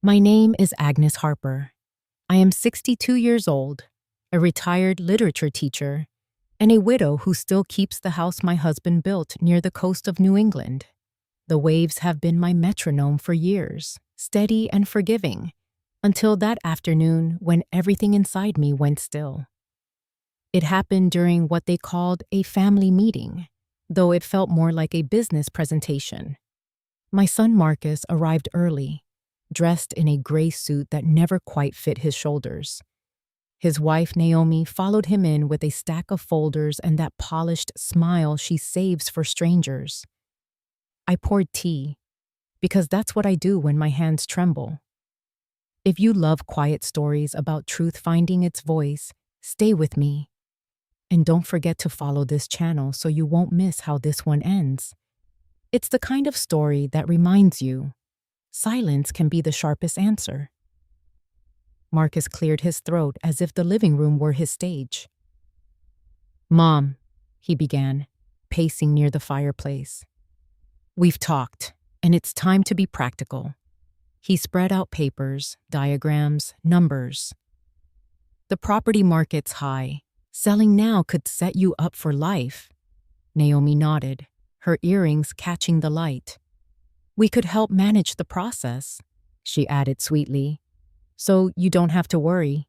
My name is Agnes Harper. I am 62 years old, a retired literature teacher, and a widow who still keeps the house my husband built near the coast of New England. The waves have been my metronome for years, steady and forgiving, until that afternoon when everything inside me went still. It happened during what they called a family meeting, though it felt more like a business presentation. My son Marcus arrived early, dressed in a gray suit that never quite fit his shoulders. His wife, Naomi, followed him in with a stack of folders and that polished smile she saves for strangers. I poured tea, because that's what I do when my hands tremble. If you love quiet stories about truth finding its voice, stay with me. And don't forget to follow this channel so you won't miss how this one ends. It's the kind of story that reminds you silence can be the sharpest answer. Marcus cleared his throat as if the living room were his stage. "Mom," he began, pacing near the fireplace. "We've talked, and it's time to be practical." He spread out papers, diagrams, numbers. "The property market's high. Selling now could set you up for life." Naomi nodded, her earrings catching the light. "We could help manage the process," she added sweetly, "so you don't have to worry."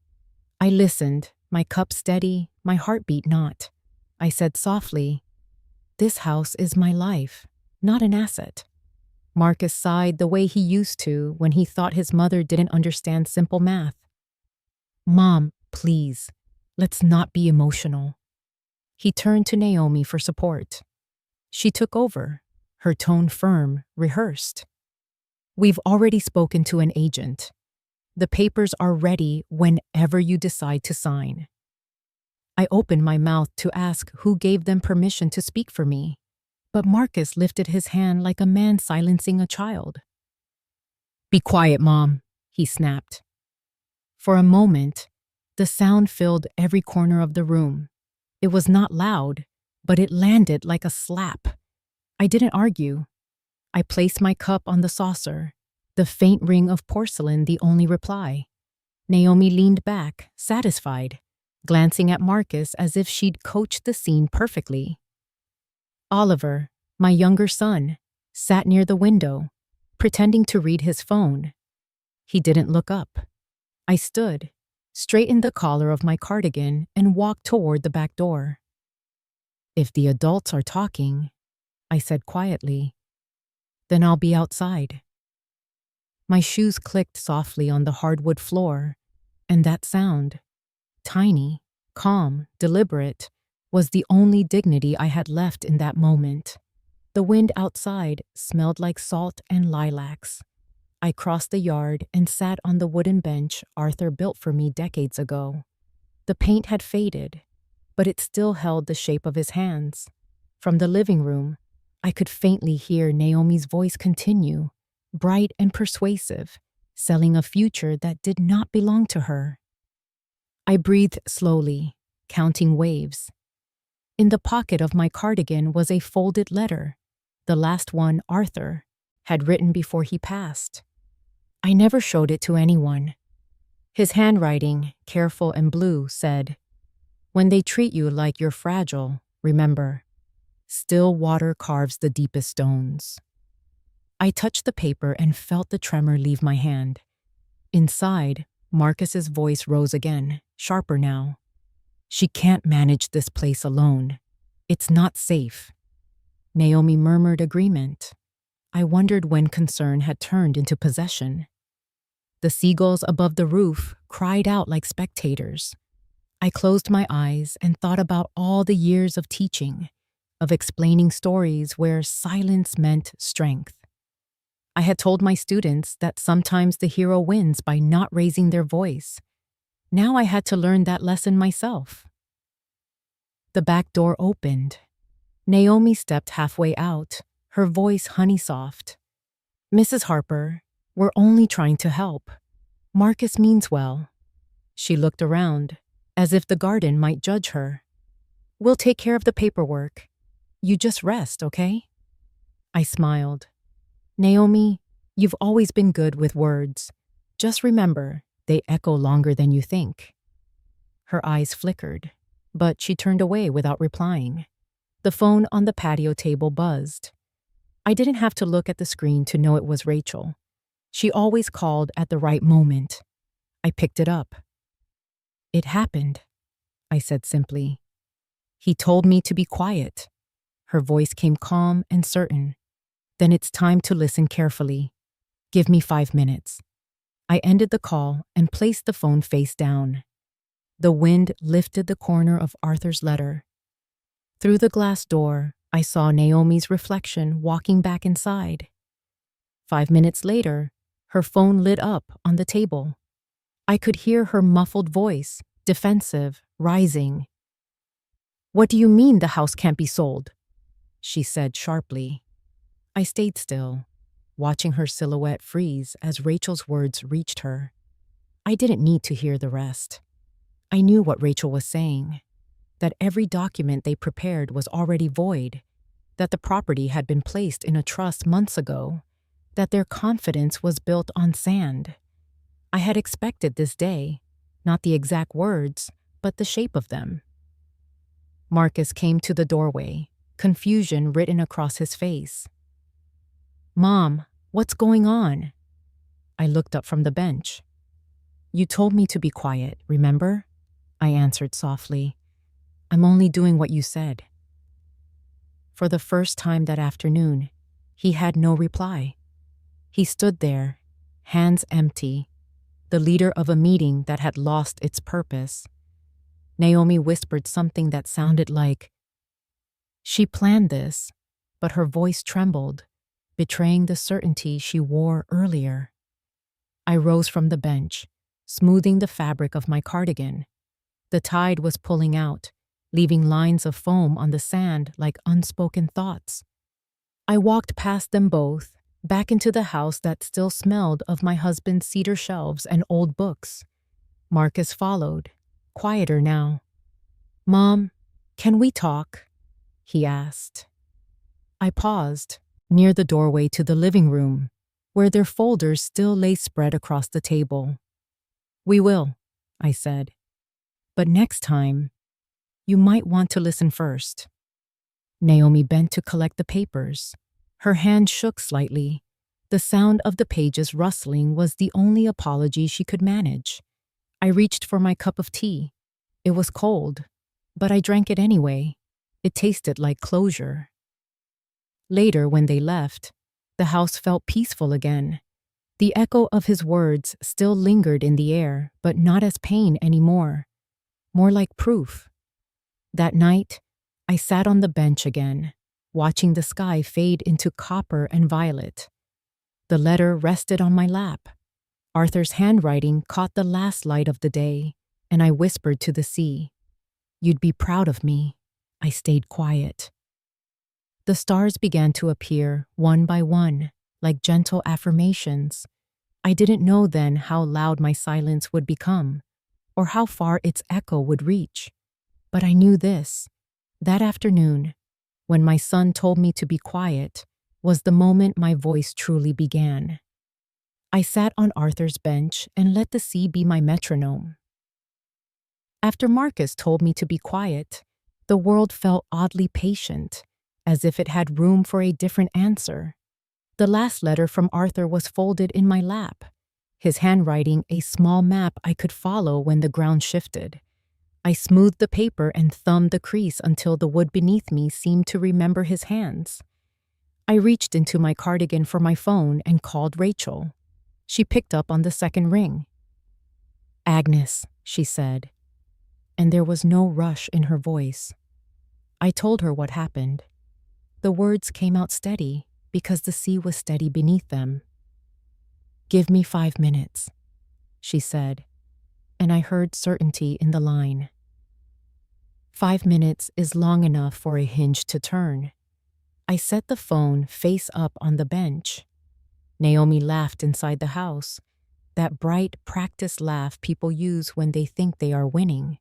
I listened, my cup steady, my heartbeat not. I said softly, "This house is my life, not an asset." Marcus sighed the way he used to when he thought his mother didn't understand simple math. "Mom, please, let's not be emotional." He turned to Naomi for support. She took over, her tone firm, rehearsed. "We've already spoken to an agent. The papers are ready whenever you decide to sign." I opened my mouth to ask who gave them permission to speak for me, but Marcus lifted his hand like a man silencing a child. "Be quiet, Mom," he snapped. For a moment, the sound filled every corner of the room. It was not loud, but it landed like a slap. I didn't argue. I placed my cup on the saucer, the faint ring of porcelain the only reply. Naomi leaned back, satisfied, glancing at Marcus as if she'd coached the scene perfectly. Oliver, my younger son, sat near the window, pretending to read his phone. He didn't look up. I stood, straightened the collar of my cardigan, and walked toward the back door. "If the adults are talking," I said quietly, "then I'll be outside." My shoes clicked softly on the hardwood floor, and that sound, tiny, calm, deliberate, was the only dignity I had left in that moment. The wind outside smelled like salt and lilacs. I crossed the yard and sat on the wooden bench Arthur built for me decades ago. The paint had faded, but it still held the shape of his hands. From the living room, I could faintly hear Naomi's voice continue, bright and persuasive, selling a future that did not belong to her. I breathed slowly, counting waves. In the pocket of my cardigan was a folded letter, the last one Arthur had written before he passed. I never showed it to anyone. His handwriting, careful and blue, said, "When they treat you like you're fragile, remember, still water carves the deepest stones." I touched the paper and felt the tremor leave my hand. Inside, Marcus's voice rose again, sharper now. "She can't manage this place alone. It's not safe." Naomi murmured agreement. I wondered when concern had turned into possession. The seagulls above the roof cried out like spectators. I closed my eyes and thought about all the years of teaching, of explaining stories where silence meant strength. I had told my students that sometimes the hero wins by not raising their voice. Now I had to learn that lesson myself. The back door opened. Naomi stepped halfway out, her voice honey-soft. "Mrs. Harper, we're only trying to help. Marcus means well." She looked around, as if the garden might judge her. "We'll take care of the paperwork. You just rest, okay?" I smiled. "Naomi, you've always been good with words. Just remember, they echo longer than you think." Her eyes flickered, but she turned away without replying. The phone on the patio table buzzed. I didn't have to look at the screen to know it was Rachel. She always called at the right moment. I picked it up. "It happened," I said simply. "He told me to be quiet." Her voice came calm and certain. "Then it's time to listen carefully. Give me 5 minutes." I ended the call and placed the phone face down. The wind lifted the corner of Arthur's letter. Through the glass door, I saw Naomi's reflection walking back inside. 5 minutes later, her phone lit up on the table. I could hear her muffled voice, defensive, rising. "What do you mean the house can't be sold?" she said sharply. I stayed still, watching her silhouette freeze as Rachel's words reached her. I didn't need to hear the rest. I knew what Rachel was saying, that every document they prepared was already void, that the property had been placed in a trust months ago, that their confidence was built on sand. I had expected this day, not the exact words, but the shape of them. Marcus came to the doorway, confusion written across his face. "Mom, what's going on?" I looked up from the bench. "You told me to be quiet, remember?" I answered softly. "I'm only doing what you said." For the first time that afternoon, he had no reply. He stood there, hands empty, the leader of a meeting that had lost its purpose. Naomi whispered something that sounded like, "She planned this," but her voice trembled, betraying the certainty she wore earlier. I rose from the bench, smoothing the fabric of my cardigan. The tide was pulling out, leaving lines of foam on the sand like unspoken thoughts. I walked past them both, back into the house that still smelled of my husband's cedar shelves and old books. Marcus followed, quieter now. "Mom, can we talk?" he asked. I paused, near the doorway to the living room, where their folders still lay spread across the table. "We will," I said. "But next time, you might want to listen first." Naomi bent to collect the papers. Her hand shook slightly. The sound of the pages rustling was the only apology she could manage. I reached for my cup of tea. It was cold, but I drank it anyway. It tasted like closure. Later, when they left, the house felt peaceful again. The echo of his words still lingered in the air, but not as pain anymore. More like proof. That night, I sat on the bench again, watching the sky fade into copper and violet. The letter rested on my lap. Arthur's handwriting caught the last light of the day, and I whispered to the sea, "You'd be proud of me." I stayed quiet. The stars began to appear one by one, like gentle affirmations. I didn't know then how loud my silence would become, or how far its echo would reach. But I knew this. That afternoon, when my son told me to be quiet, was the moment my voice truly began. I sat on Arthur's bench and let the sea be my metronome. After Marcus told me to be quiet, the world felt oddly patient, as if it had room for a different answer. The last letter from Arthur was folded in my lap, his handwriting a small map I could follow when the ground shifted. I smoothed the paper and thumbed the crease until the wood beneath me seemed to remember his hands. I reached into my cardigan for my phone and called Rachel. She picked up on the second ring. "Agnes," she said, and there was no rush in her voice. I told her what happened. The words came out steady because the sea was steady beneath them. "Give me 5 minutes," she said, and I heard certainty in the line. 5 minutes is long enough for a hinge to turn. I set the phone face up on the bench. Naomi laughed inside the house, that bright, practiced laugh people use when they think they are winning.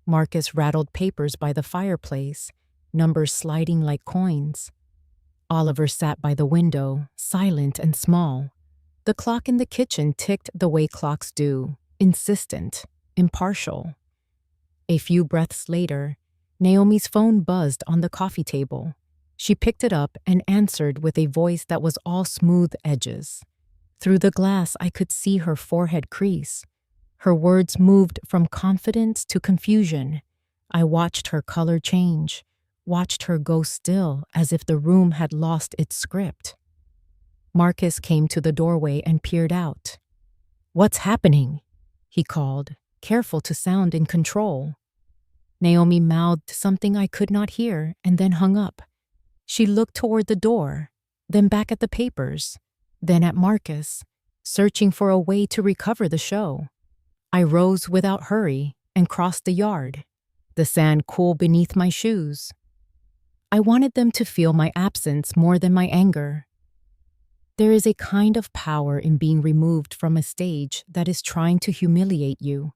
Marcus rattled papers by the fireplace, numbers sliding like coins. Oliver sat by the window, silent and small, The clock in the kitchen ticked the way clocks do, insistent, impartial. A few breaths later, Naomi's phone buzzed on the coffee table. She picked it up and answered with a voice that was all smooth edges. Through the glass, I could see her forehead crease. Her words moved from confidence to confusion. I watched her color change, watched her go still as if the room had lost its script. Marcus came to the doorway and peered out. "What's happening?" he called, careful to sound in control. Naomi mouthed something I could not hear and then hung up. She looked toward the door, then back at the papers, then at Marcus, searching for a way to recover the show. I rose without hurry and crossed the yard, the sand cool beneath my shoes. I wanted them to feel my absence more than my anger. There is a kind of power in being removed from a stage that is trying to humiliate you.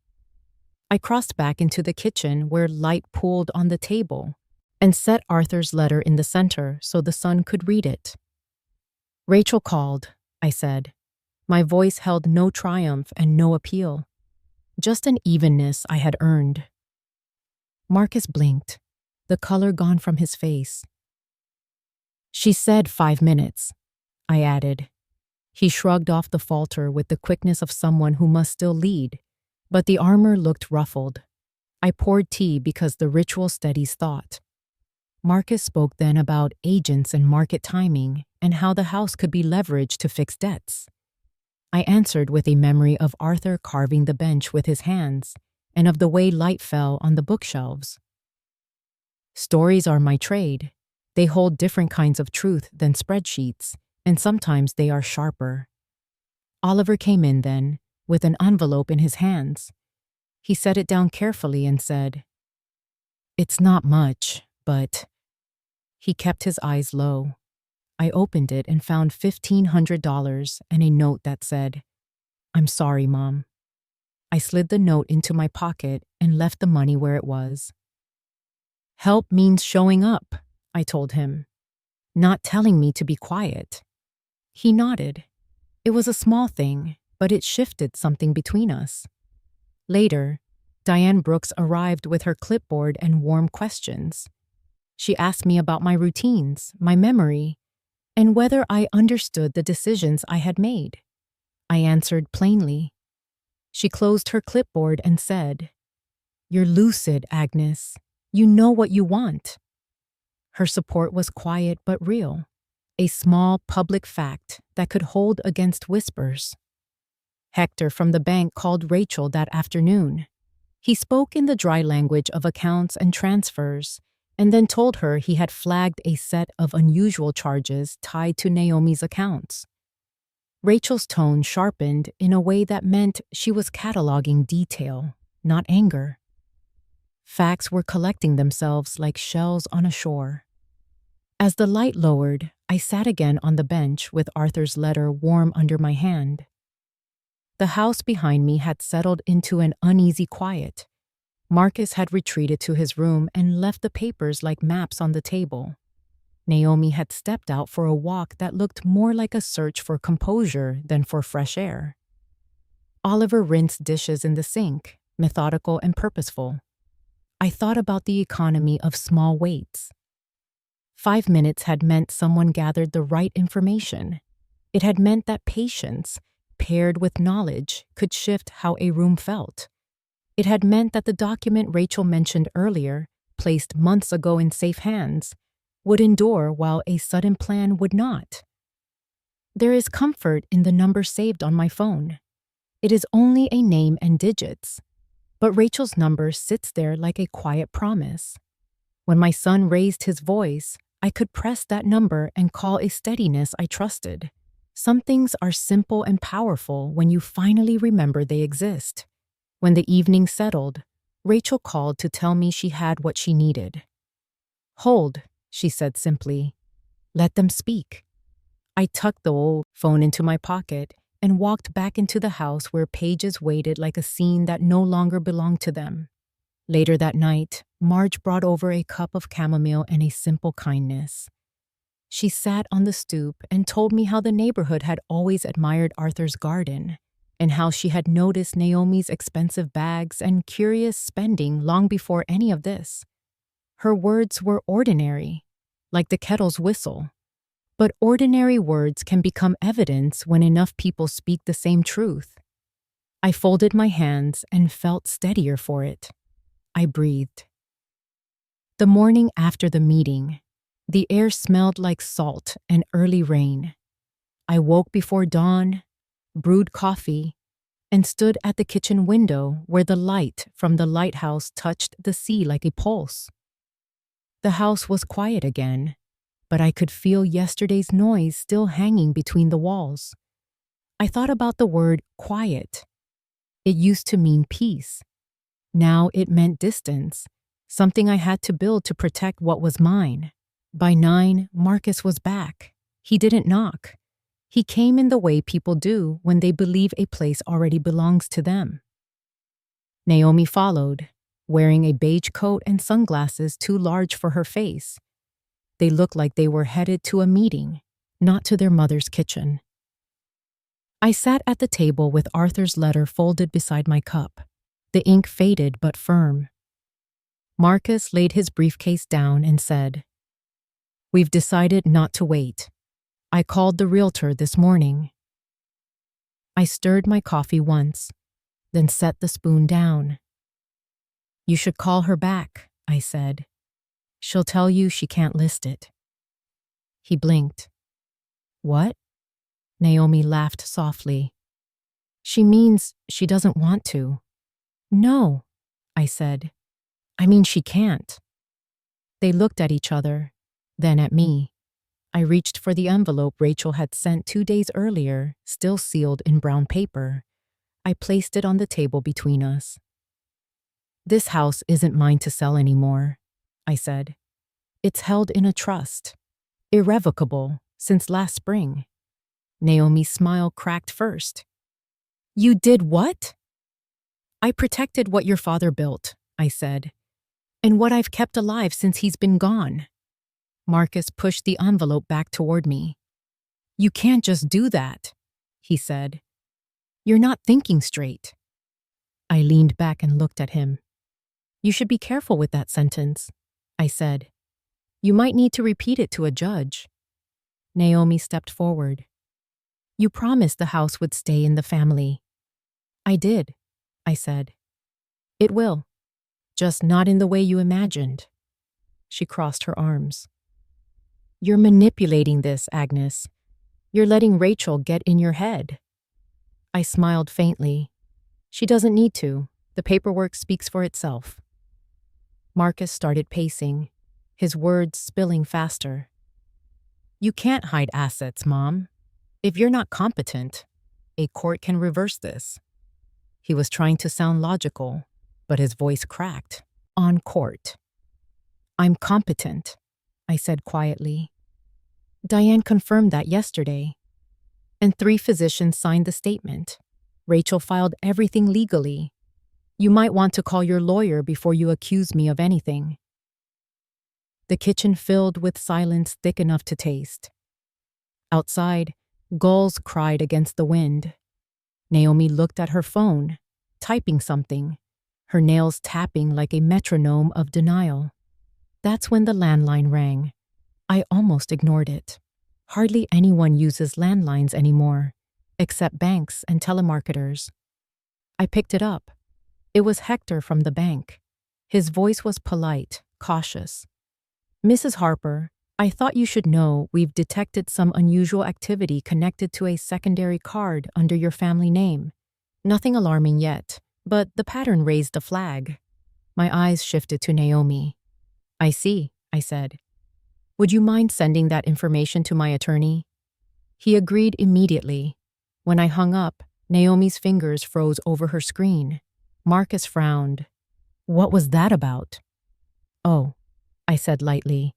I crossed back into the kitchen where light pooled on the table and set Arthur's letter in the center so the son could read it. "Rachel called," I said. My voice held no triumph and no appeal, just an evenness I had earned. Marcus blinked, the color gone from his face. "She said 5 minutes," I added. He shrugged off the falter with the quickness of someone who must still lead, but the armor looked ruffled. I poured tea because the ritual steadies thought. Marcus spoke then about agents and market timing and how the house could be leveraged to fix debts. I answered with a memory of Arthur carving the bench with his hands and of the way light fell on the bookshelves. Stories are my trade. They hold different kinds of truth than spreadsheets, and sometimes they are sharper. Oliver came in then, with an envelope in his hands. He set it down carefully and said, "It's not much, but..." He kept his eyes low. I opened it and found $1,500 and a note that said, "I'm sorry, Mom." I slid the note into my pocket and left the money where it was. "Help means showing up," I told him, "not telling me to be quiet." He nodded. It was a small thing, but it shifted something between us. Later, Diane Brooks arrived with her clipboard and warm questions. She asked me about my routines, my memory, and whether I understood the decisions I had made. I answered plainly. She closed her clipboard and said, "You're lucid, Agnes. You know what you want." Her support was quiet but real, a small public fact that could hold against whispers. Hector from the bank called Rachel that afternoon. He spoke in the dry language of accounts and transfers, and then told her he had flagged a set of unusual charges tied to Naomi's accounts. Rachel's tone sharpened in a way that meant she was cataloging detail, not anger. Facts were collecting themselves like shells on a shore. As the light lowered, I sat again on the bench with Arthur's letter warm under my hand. The house behind me had settled into an uneasy quiet. Marcus had retreated to his room and left the papers like maps on the table. Naomi had stepped out for a walk that looked more like a search for composure than for fresh air. Oliver rinsed dishes in the sink, methodical and purposeful. I thought about the economy of small weights. 5 minutes had meant someone gathered the right information. It had meant that patience, paired with knowledge, could shift how a room felt. It had meant that the document Rachel mentioned earlier, placed months ago in safe hands, would endure while a sudden plan would not. There is comfort in the number saved on my phone. It is only a name and digits, but Rachel's number sits there like a quiet promise. When my son raised his voice, I could press that number and call a steadiness I trusted. Some things are simple and powerful when you finally remember they exist. When the evening settled, Rachel called to tell me she had what she needed. "Hold," she said simply. "Let them speak." I tucked the old phone into my pocket and walked back into the house where pages waited like a scene that no longer belonged to them. Later that night, Marge brought over a cup of chamomile and a simple kindness. She sat on the stoop and told me how the neighborhood had always admired Arthur's garden, and how she had noticed Naomi's expensive bags and curious spending long before any of this. Her words were ordinary, like the kettle's whistle. But ordinary words can become evidence when enough people speak the same truth. I folded my hands and felt steadier for it. I breathed. The morning after the meeting, the air smelled like salt and early rain. I woke before dawn, brewed coffee, and stood at the kitchen window where the light from the lighthouse touched the sea like a pulse. The house was quiet again, but I could feel yesterday's noise still hanging between the walls. I thought about the word quiet. It used to mean peace. Now it meant distance, something I had to build to protect what was mine. By 9, Marcus was back. He didn't knock. He came in the way people do when they believe a place already belongs to them. Naomi followed, wearing a beige coat and sunglasses too large for her face. They looked like they were headed to a meeting, not to their mother's kitchen. I sat at the table with Arthur's letter folded beside my cup, the ink faded but firm. Marcus laid his briefcase down and said, "We've decided not to wait. I called the realtor this morning." I stirred my coffee once, then set the spoon down. "You should call her back," I said. "She'll tell you she can't list it." He blinked. "What?" Naomi laughed softly. "She means she doesn't want to." "No," I said. "I mean she can't." They looked at each other, then at me. I reached for the envelope Rachel had sent 2 days earlier, still sealed in brown paper. I placed it on the table between us. "This house isn't mine to sell anymore," I said. "It's held in a trust. Irrevocable, since last spring." Naomi's smile cracked first. "You did what?" "I protected what your father built," I said, "and what I've kept alive since he's been gone." Marcus pushed the envelope back toward me. "You can't just do that," he said. "You're not thinking straight." I leaned back and looked at him. "You should be careful with that sentence," I said. "You might need to repeat it to a judge." Naomi stepped forward. "You promised the house would stay in the family." "I did," I said. "It will, just not in the way you imagined." She crossed her arms. "You're manipulating this, Agnes. You're letting Rachel get in your head." I smiled faintly. "She doesn't need to. The paperwork speaks for itself." Marcus started pacing, his words spilling faster. "You can't hide assets, Mom. If you're not competent, a court can reverse this." He was trying to sound logical, but his voice cracked. "On court." "I'm competent," I said quietly. "Diane confirmed that yesterday. And 3 physicians signed the statement. Rachel filed everything legally. You might want to call your lawyer before you accuse me of anything." The kitchen filled with silence thick enough to taste. Outside, gulls cried against the wind. Naomi looked at her phone, typing something, her nails tapping like a metronome of denial. That's when the landline rang. I almost ignored it. Hardly anyone uses landlines anymore, except banks and telemarketers. I picked it up. It was Hector from the bank. His voice was polite, cautious. "Mrs. Harper, I thought you should know we've detected some unusual activity connected to a secondary card under your family name. Nothing alarming yet, but the pattern raised a flag." My eyes shifted to Naomi. "I see," I said. "Would you mind sending that information to my attorney?" He agreed immediately. When I hung up, Naomi's fingers froze over her screen. Marcus frowned. "What was that about?" "Oh," I said lightly.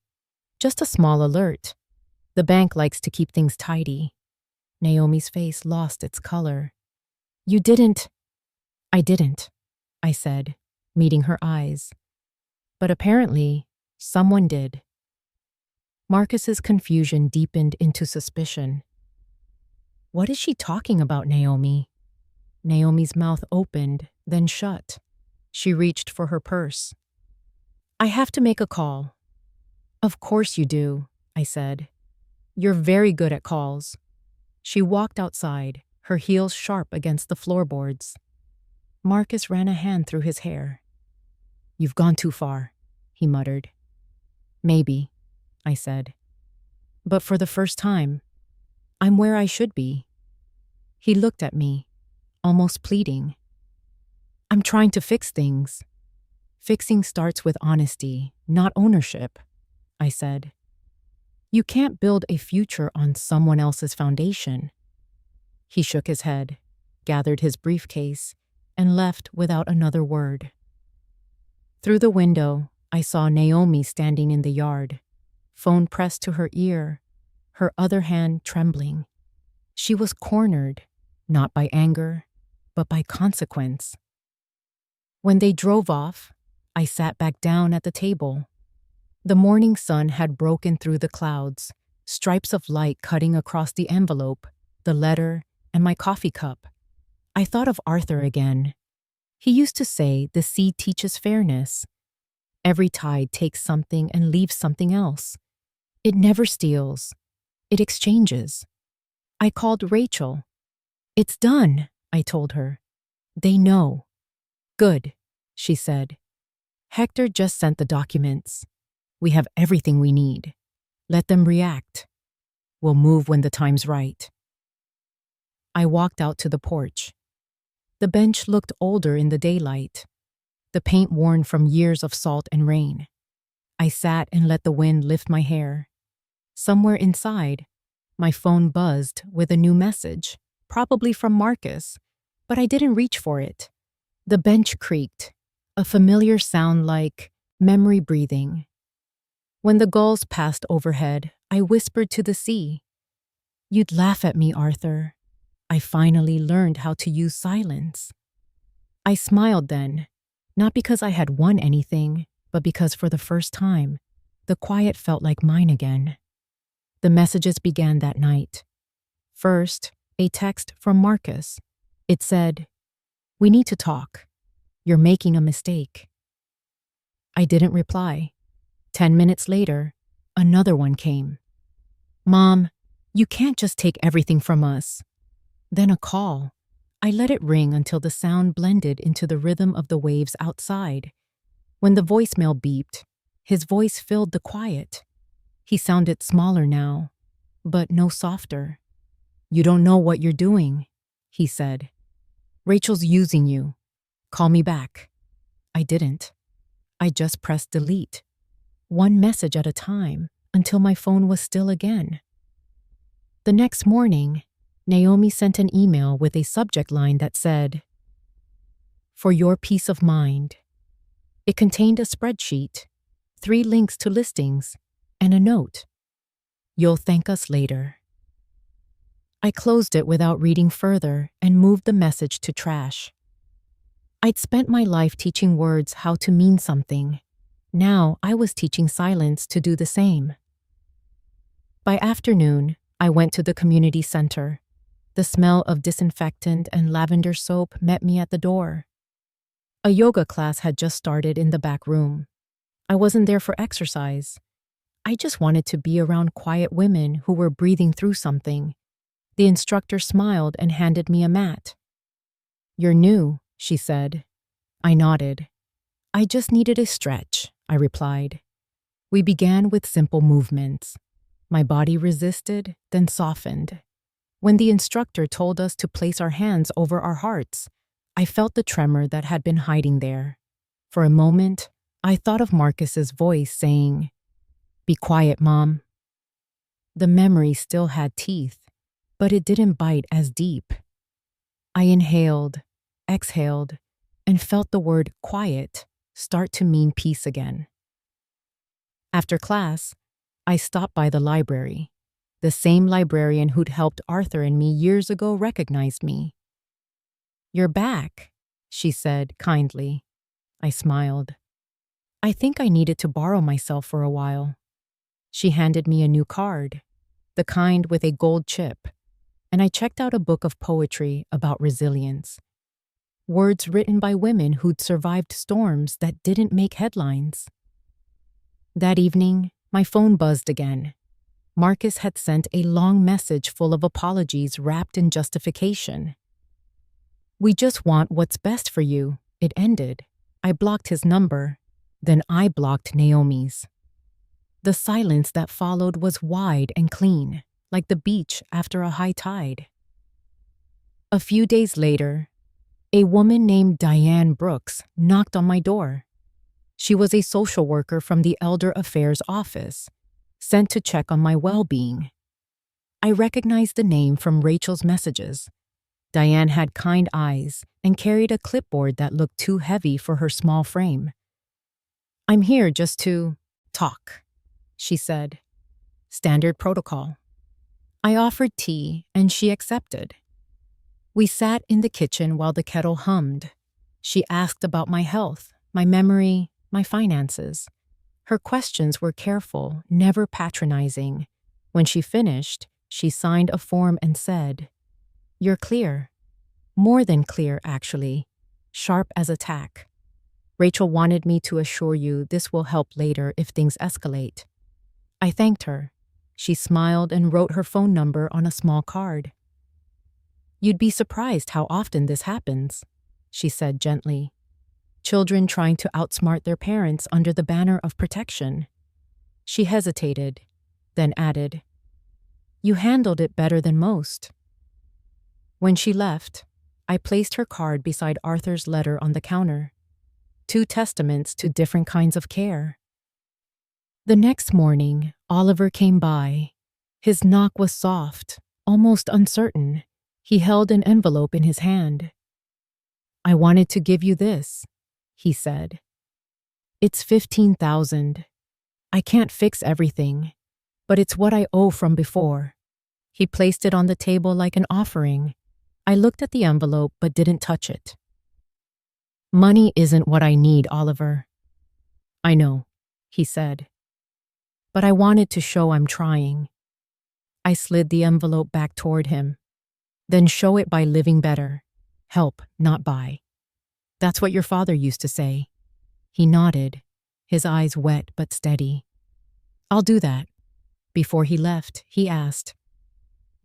"Just a small alert. The bank likes to keep things tidy." Naomi's face lost its color. "You didn't—" "I didn't," I said, meeting her eyes. "But apparently, someone did." Marcus's confusion deepened into suspicion. What is she talking about, Naomi? Naomi's mouth opened, then shut. She reached for her purse. I have to make a call. Of course you do, I said. You're very good at calls. She walked outside, her heels sharp against the floorboards. Marcus ran a hand through his hair. You've gone too far, he muttered. Maybe, I said. But for the first time, I'm where I should be. He looked at me, almost pleading. I'm trying to fix things. Fixing starts with honesty, not ownership, I said. You can't build a future on someone else's foundation. He shook his head, gathered his briefcase, and left without another word. Through the window, I saw Naomi standing in the yard, phone pressed to her ear, her other hand trembling. She was cornered, not by anger, but by consequence. When they drove off, I sat back down at the table. The morning sun had broken through the clouds, stripes of light cutting across the envelope, the letter, and my coffee cup. I thought of Arthur again. He used to say the sea teaches fairness. Every tide takes something and leaves something else. It never steals. It exchanges. I called Rachel. It's done, I told her. They know. Good, she said. Hector just sent the documents. We have everything we need. Let them react. We'll move when the time's right. I walked out to the porch. The bench looked older in the daylight, the paint worn from years of salt and rain. I sat and let the wind lift my hair. Somewhere inside, my phone buzzed with a new message, probably from Marcus, but I didn't reach for it. The bench creaked, a familiar sound like memory breathing. When the gulls passed overhead, I whispered to the sea. You'd laugh at me, Arthur. I finally learned how to use silence. I smiled then, not because I had won anything, but because for the first time, the quiet felt like mine again. The messages began that night. First, a text from Marcus. It said, "We need to talk. You're making a mistake." I didn't reply. 10 minutes later, another one came. "Mom, you can't just take everything from us." Then a call. I let it ring until the sound blended into the rhythm of the waves outside. When the voicemail beeped, his voice filled the quiet. He sounded smaller now, but no softer. "You don't know what you're doing," he said. "Rachel's using you. Call me back." I didn't. I just pressed delete, one message at a time, until my phone was still again. The next morning, Naomi sent an email with a subject line that said, "For your peace of mind." It contained a spreadsheet, 3 links to listings, and a note. "You'll thank us later." I closed it without reading further and moved the message to trash. I'd spent my life teaching words how to mean something. Now I was teaching silence to do the same. By afternoon, I went to the community center. The smell of disinfectant and lavender soap met me at the door. A yoga class had just started in the back room. I wasn't there for exercise. I just wanted to be around quiet women who were breathing through something. The instructor smiled and handed me a mat. "You're new," she said. I nodded. "I just needed a stretch," I replied. We began with simple movements. My body resisted, then softened. When the instructor told us to place our hands over our hearts, I felt the tremor that had been hiding there. For a moment, I thought of Marcus's voice saying, "Be quiet, Mom." The memory still had teeth, but it didn't bite as deep. I inhaled, exhaled, and felt the word quiet start to mean peace again. After class, I stopped by the library. The same librarian who'd helped Arthur and me years ago recognized me. "You're back," she said kindly. I smiled. "I think I needed to borrow myself for a while." She handed me a new card, the kind with a gold chip, and I checked out a book of poetry about resilience. Words written by women who'd survived storms that didn't make headlines. That evening, my phone buzzed again. Marcus had sent a long message full of apologies wrapped in justification. "We just want what's best for you," it ended. I blocked his number. Then I blocked Naomi's. The silence that followed was wide and clean, like the beach after a high tide. A few days later, a woman named Diane Brooks knocked on my door. She was a social worker from the Elder Affairs office, sent to check on my well-being. I recognized the name from Rachel's messages. Diane had kind eyes and carried a clipboard that looked too heavy for her small frame. "I'm here just to talk," she said. Standard protocol. I offered tea and she accepted. We sat in the kitchen while the kettle hummed. She asked about my health, my memory, my finances. Her questions were careful, never patronizing. When she finished, she signed a form and said, "You're clear." More than clear, actually. Sharp as a tack. "Rachel wanted me to assure you this will help later if things escalate." I thanked her. She smiled and wrote her phone number on a small card. "You'd be surprised how often this happens," she said gently. "Children trying to outsmart their parents under the banner of protection." She hesitated, then added, "You handled it better than most." When she left, I placed her card beside Arthur's letter on the counter. Two testaments to different kinds of care. The next morning, Oliver came by. His knock was soft, almost uncertain. He held an envelope in his hand. "I wanted to give you this," he said. "It's $15,000. I can't fix everything, but it's what I owe from before." He placed it on the table like an offering. I looked at the envelope but didn't touch it. "Money isn't what I need, Oliver." "I know," he said. "But I wanted to show I'm trying." I slid the envelope back toward him. "Then show it by living better. Help, not buy. That's what your father used to say." He nodded, his eyes wet but steady. "I'll do that." Before he left, he asked,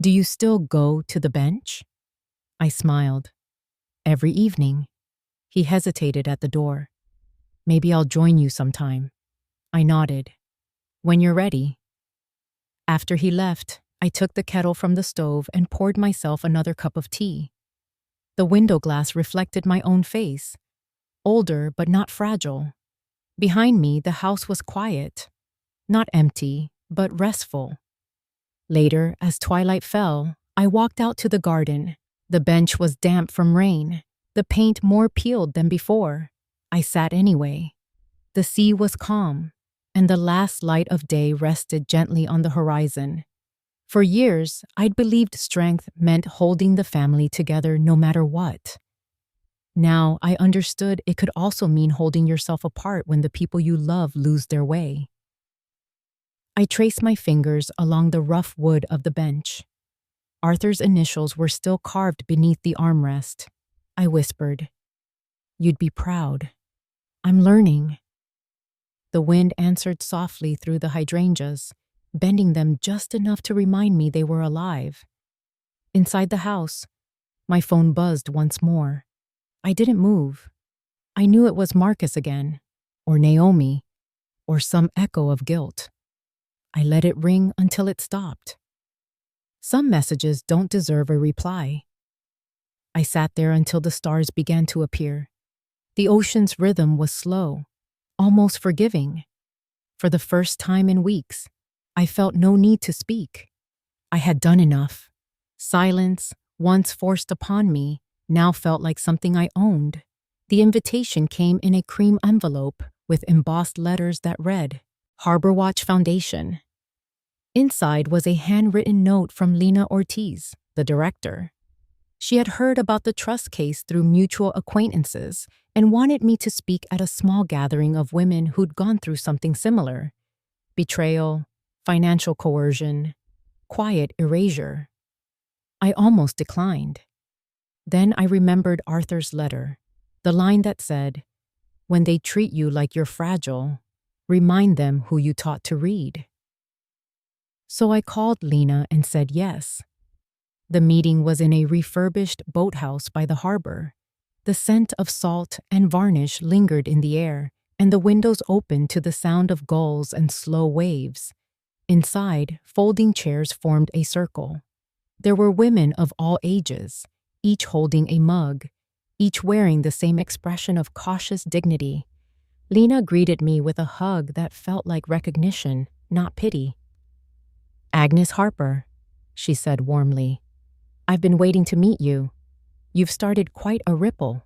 "Do you still go to the bench?" I smiled. "Every evening." He hesitated at the door. "Maybe I'll join you sometime." I nodded. "When you're ready." After he left, I took the kettle from the stove and poured myself another cup of tea. The window glass reflected my own face, older but not fragile. Behind me, the house was quiet, not empty, but restful. Later, as twilight fell, I walked out to the garden. The bench was damp from rain, the paint more peeled than before. I sat anyway. The sea was calm, and the last light of day rested gently on the horizon. For years, I'd believed strength meant holding the family together no matter what. Now I understood it could also mean holding yourself apart when the people you love lose their way. I traced my fingers along the rough wood of the bench. Arthur's initials were still carved beneath the armrest. I whispered, "You'd be proud. I'm learning." The wind answered softly through the hydrangeas, bending them just enough to remind me they were alive. Inside the house, my phone buzzed once more. I didn't move. I knew it was Marcus again, or Naomi, or some echo of guilt. I let it ring until it stopped. Some messages don't deserve a reply. I sat there until the stars began to appear. The ocean's rhythm was slow, almost forgiving. For the first time in weeks, I felt no need to speak. I had done enough. Silence, once forced upon me, now felt like something I owned. The invitation came in a cream envelope with embossed letters that read, Harbor Watch Foundation. Inside was a handwritten note from Lena Ortiz, the director. She had heard about the trust case through mutual acquaintances and wanted me to speak at a small gathering of women who'd gone through something similar. Betrayal, financial coercion, quiet erasure. I almost declined. Then I remembered Arthur's letter, the line that said, "When they treat you like you're fragile, remind them who you taught to read." So I called Lena and said yes. The meeting was in a refurbished boathouse by the harbor. The scent of salt and varnish lingered in the air, and the windows opened to the sound of gulls and slow waves. Inside, folding chairs formed a circle. There were women of all ages, each holding a mug, each wearing the same expression of cautious dignity. Lena greeted me with a hug that felt like recognition, not pity. "Agnes Harper," she said warmly. "I've been waiting to meet you. You've started quite a ripple."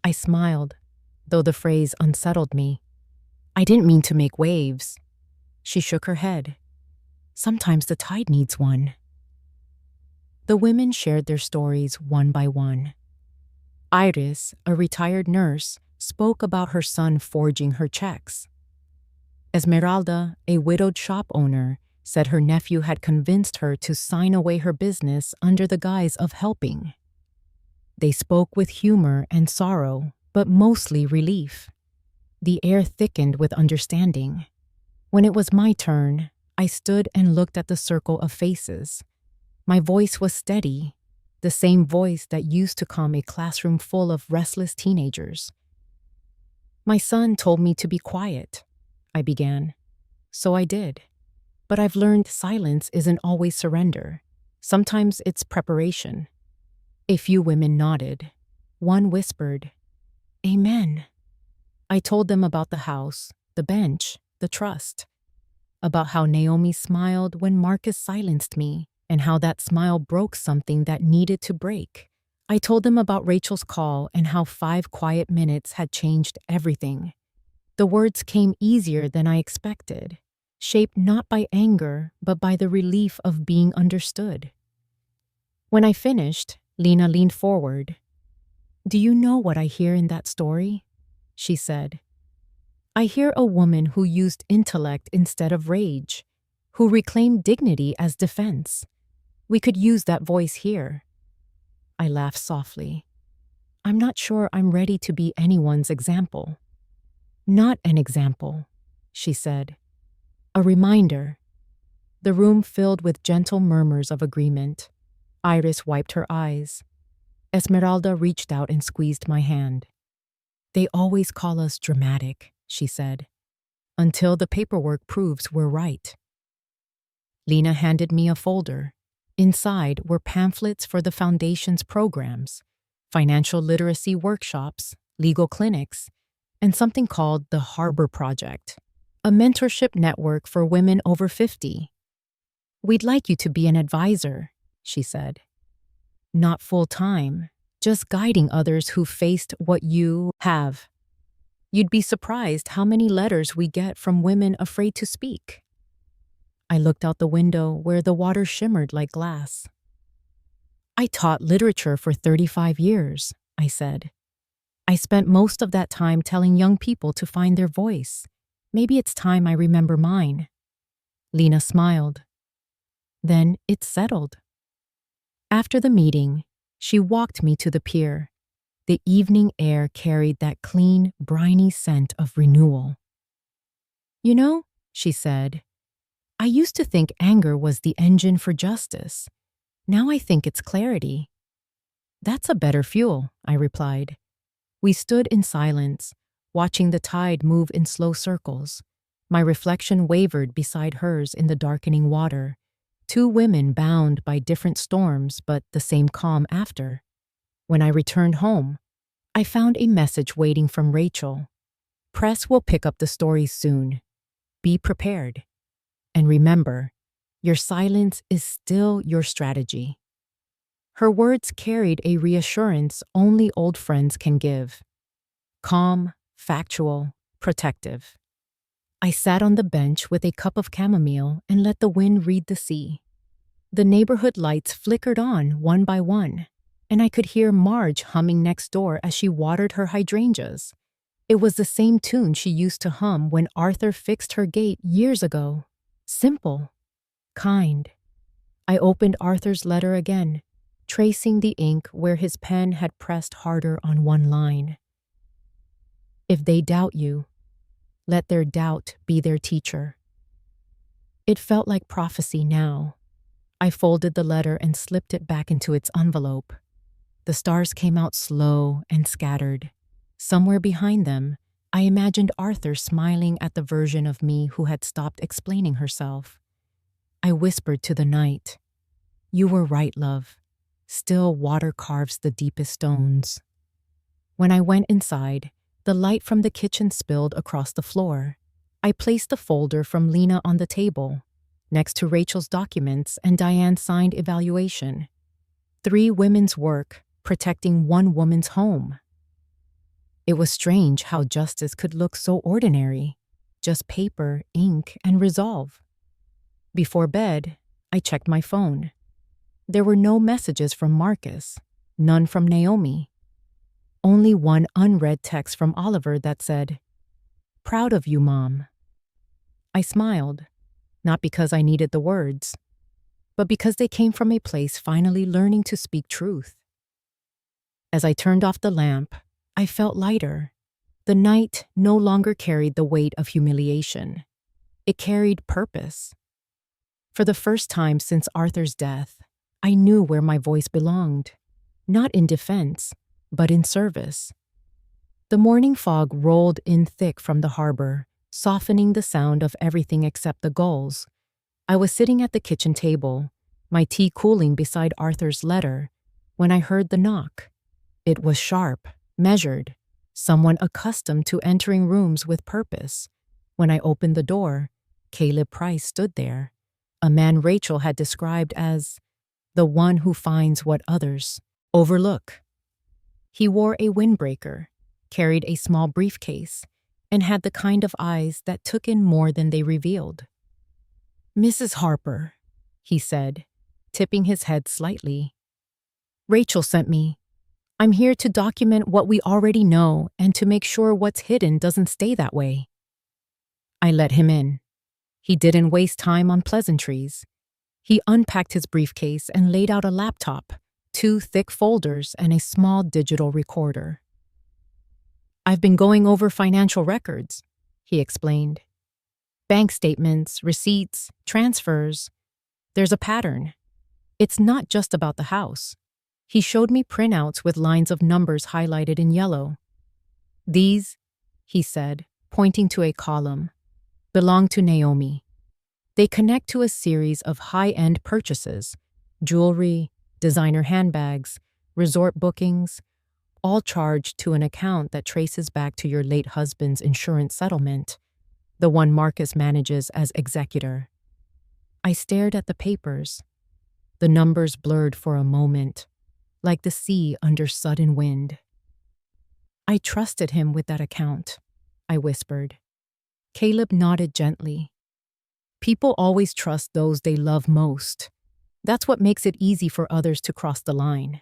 I smiled, though the phrase unsettled me. "I didn't mean to make waves." She shook her head. "Sometimes the tide needs one." The women shared their stories one by one. Iris, a retired nurse, spoke about her son forging her checks. Esmeralda, a widowed shop owner, said her nephew had convinced her to sign away her business under the guise of helping. They spoke with humor and sorrow, but mostly relief. The air thickened with understanding. When it was my turn, I stood and looked at the circle of faces. My voice was steady, the same voice that used to calm a classroom full of restless teenagers. "My son told me to be quiet," I began. "So I did. But I've learned silence isn't always surrender. Sometimes it's preparation." A few women nodded. One whispered, "Amen." I told them about the house, the bench, the trust. About how Naomi smiled when Marcus silenced me, and how that smile broke something that needed to break. I told them about Rachel's call and how 5 quiet minutes had changed everything. The words came easier than I expected, shaped not by anger, but by the relief of being understood. When I finished, Lena leaned forward. "Do you know what I hear in that story?" she said. "I hear a woman who used intellect instead of rage, who reclaimed dignity as defense. We could use that voice here." I laughed softly. "I'm not sure I'm ready to be anyone's example." "Not an example," she said. "A reminder." The room filled with gentle murmurs of agreement. Iris wiped her eyes. Esmeralda reached out and squeezed my hand. "They always call us dramatic," she said, "until the paperwork proves we're right." Lena handed me a folder. Inside were pamphlets for the Foundation's programs, financial literacy workshops, legal clinics, and something called the Harbor Project, a mentorship network for women over 50. "We'd like you to be an advisor," she said. "Not full-time, just guiding others who faced what you have. You'd be surprised how many letters we get from women afraid to speak." I looked out the window where the water shimmered like glass. "I taught literature for 35 years, I said. "I spent most of that time telling young people to find their voice. Maybe it's time I remember mine." Lena smiled. Then it settled. After the meeting, she walked me to the pier. The evening air carried that clean, briny scent of renewal. "You know," she said, "I used to think anger was the engine for justice. Now I think it's clarity." "That's a better fuel," I replied. We stood in silence, watching the tide move in slow circles. My reflection wavered beside hers in the darkening water. 2 women bound by different storms, but the same calm after. When I returned home, I found a message waiting from Rachel. "Press will pick up the stories soon. Be prepared. And remember, your silence is still your strategy." Her words carried a reassurance only old friends can give. Calm, factual, protective. I sat on the bench with a cup of chamomile and let the wind read the sea. The neighborhood lights flickered on one by one, and I could hear Marge humming next door as she watered her hydrangeas. It was the same tune she used to hum when Arthur fixed her gate years ago. Simple, kind. I opened Arthur's letter again, tracing the ink where his pen had pressed harder on one line. If they doubt you, let their doubt be their teacher. It felt like prophecy now. I folded the letter and slipped it back into its envelope. The stars came out slow and scattered. Somewhere behind them, I imagined Arthur smiling at the version of me who had stopped explaining herself. I whispered to the night, "You were right, love. Still water carves the deepest stones." When I went inside, the light from the kitchen spilled across the floor. I placed the folder from Lena on the table, next to Rachel's documents and Diane's signed evaluation. 3 women's work protecting 1 woman's home. It was strange how justice could look so ordinary, just paper, ink, and resolve. Before bed, I checked my phone. There were no messages from Marcus, none from Naomi. Only one unread text from Oliver that said, "Proud of you, Mom." I smiled, not because I needed the words, but because they came from a place finally learning to speak truth. As I turned off the lamp, I felt lighter. The night no longer carried the weight of humiliation. It carried purpose. For the first time since Arthur's death, I knew where my voice belonged, not in defense, but in service. The morning fog rolled in thick from the harbor, softening the sound of everything except the gulls. I was sitting at the kitchen table, my tea cooling beside Arthur's letter, when I heard the knock. It was sharp, measured, someone accustomed to entering rooms with purpose. When I opened the door, Caleb Price stood there, a man Rachel had described as the one who finds what others overlook. He wore a windbreaker, carried a small briefcase, and had the kind of eyes that took in more than they revealed. "Mrs. Harper," he said, tipping his head slightly. "Rachel sent me. I'm here to document what we already know and to make sure what's hidden doesn't stay that way." I let him in. He didn't waste time on pleasantries. He unpacked his briefcase and laid out a laptop, 2 thick folders, and a small digital recorder. "I've been going over financial records," he explained. "Bank statements, receipts, transfers. There's a pattern. It's not just about the house." He showed me printouts with lines of numbers highlighted in yellow. "These," he said, pointing to a column, "belong to Naomi. They connect to a series of high-end purchases, jewelry, designer handbags, resort bookings, all charged to an account that traces back to your late husband's insurance settlement, the one Marcus manages as executor." I stared at the papers. The numbers blurred for a moment, like the sea under sudden wind. "I trusted him with that account," I whispered. Caleb nodded gently. "People always trust those they love most. That's what makes it easy for others to cross the line."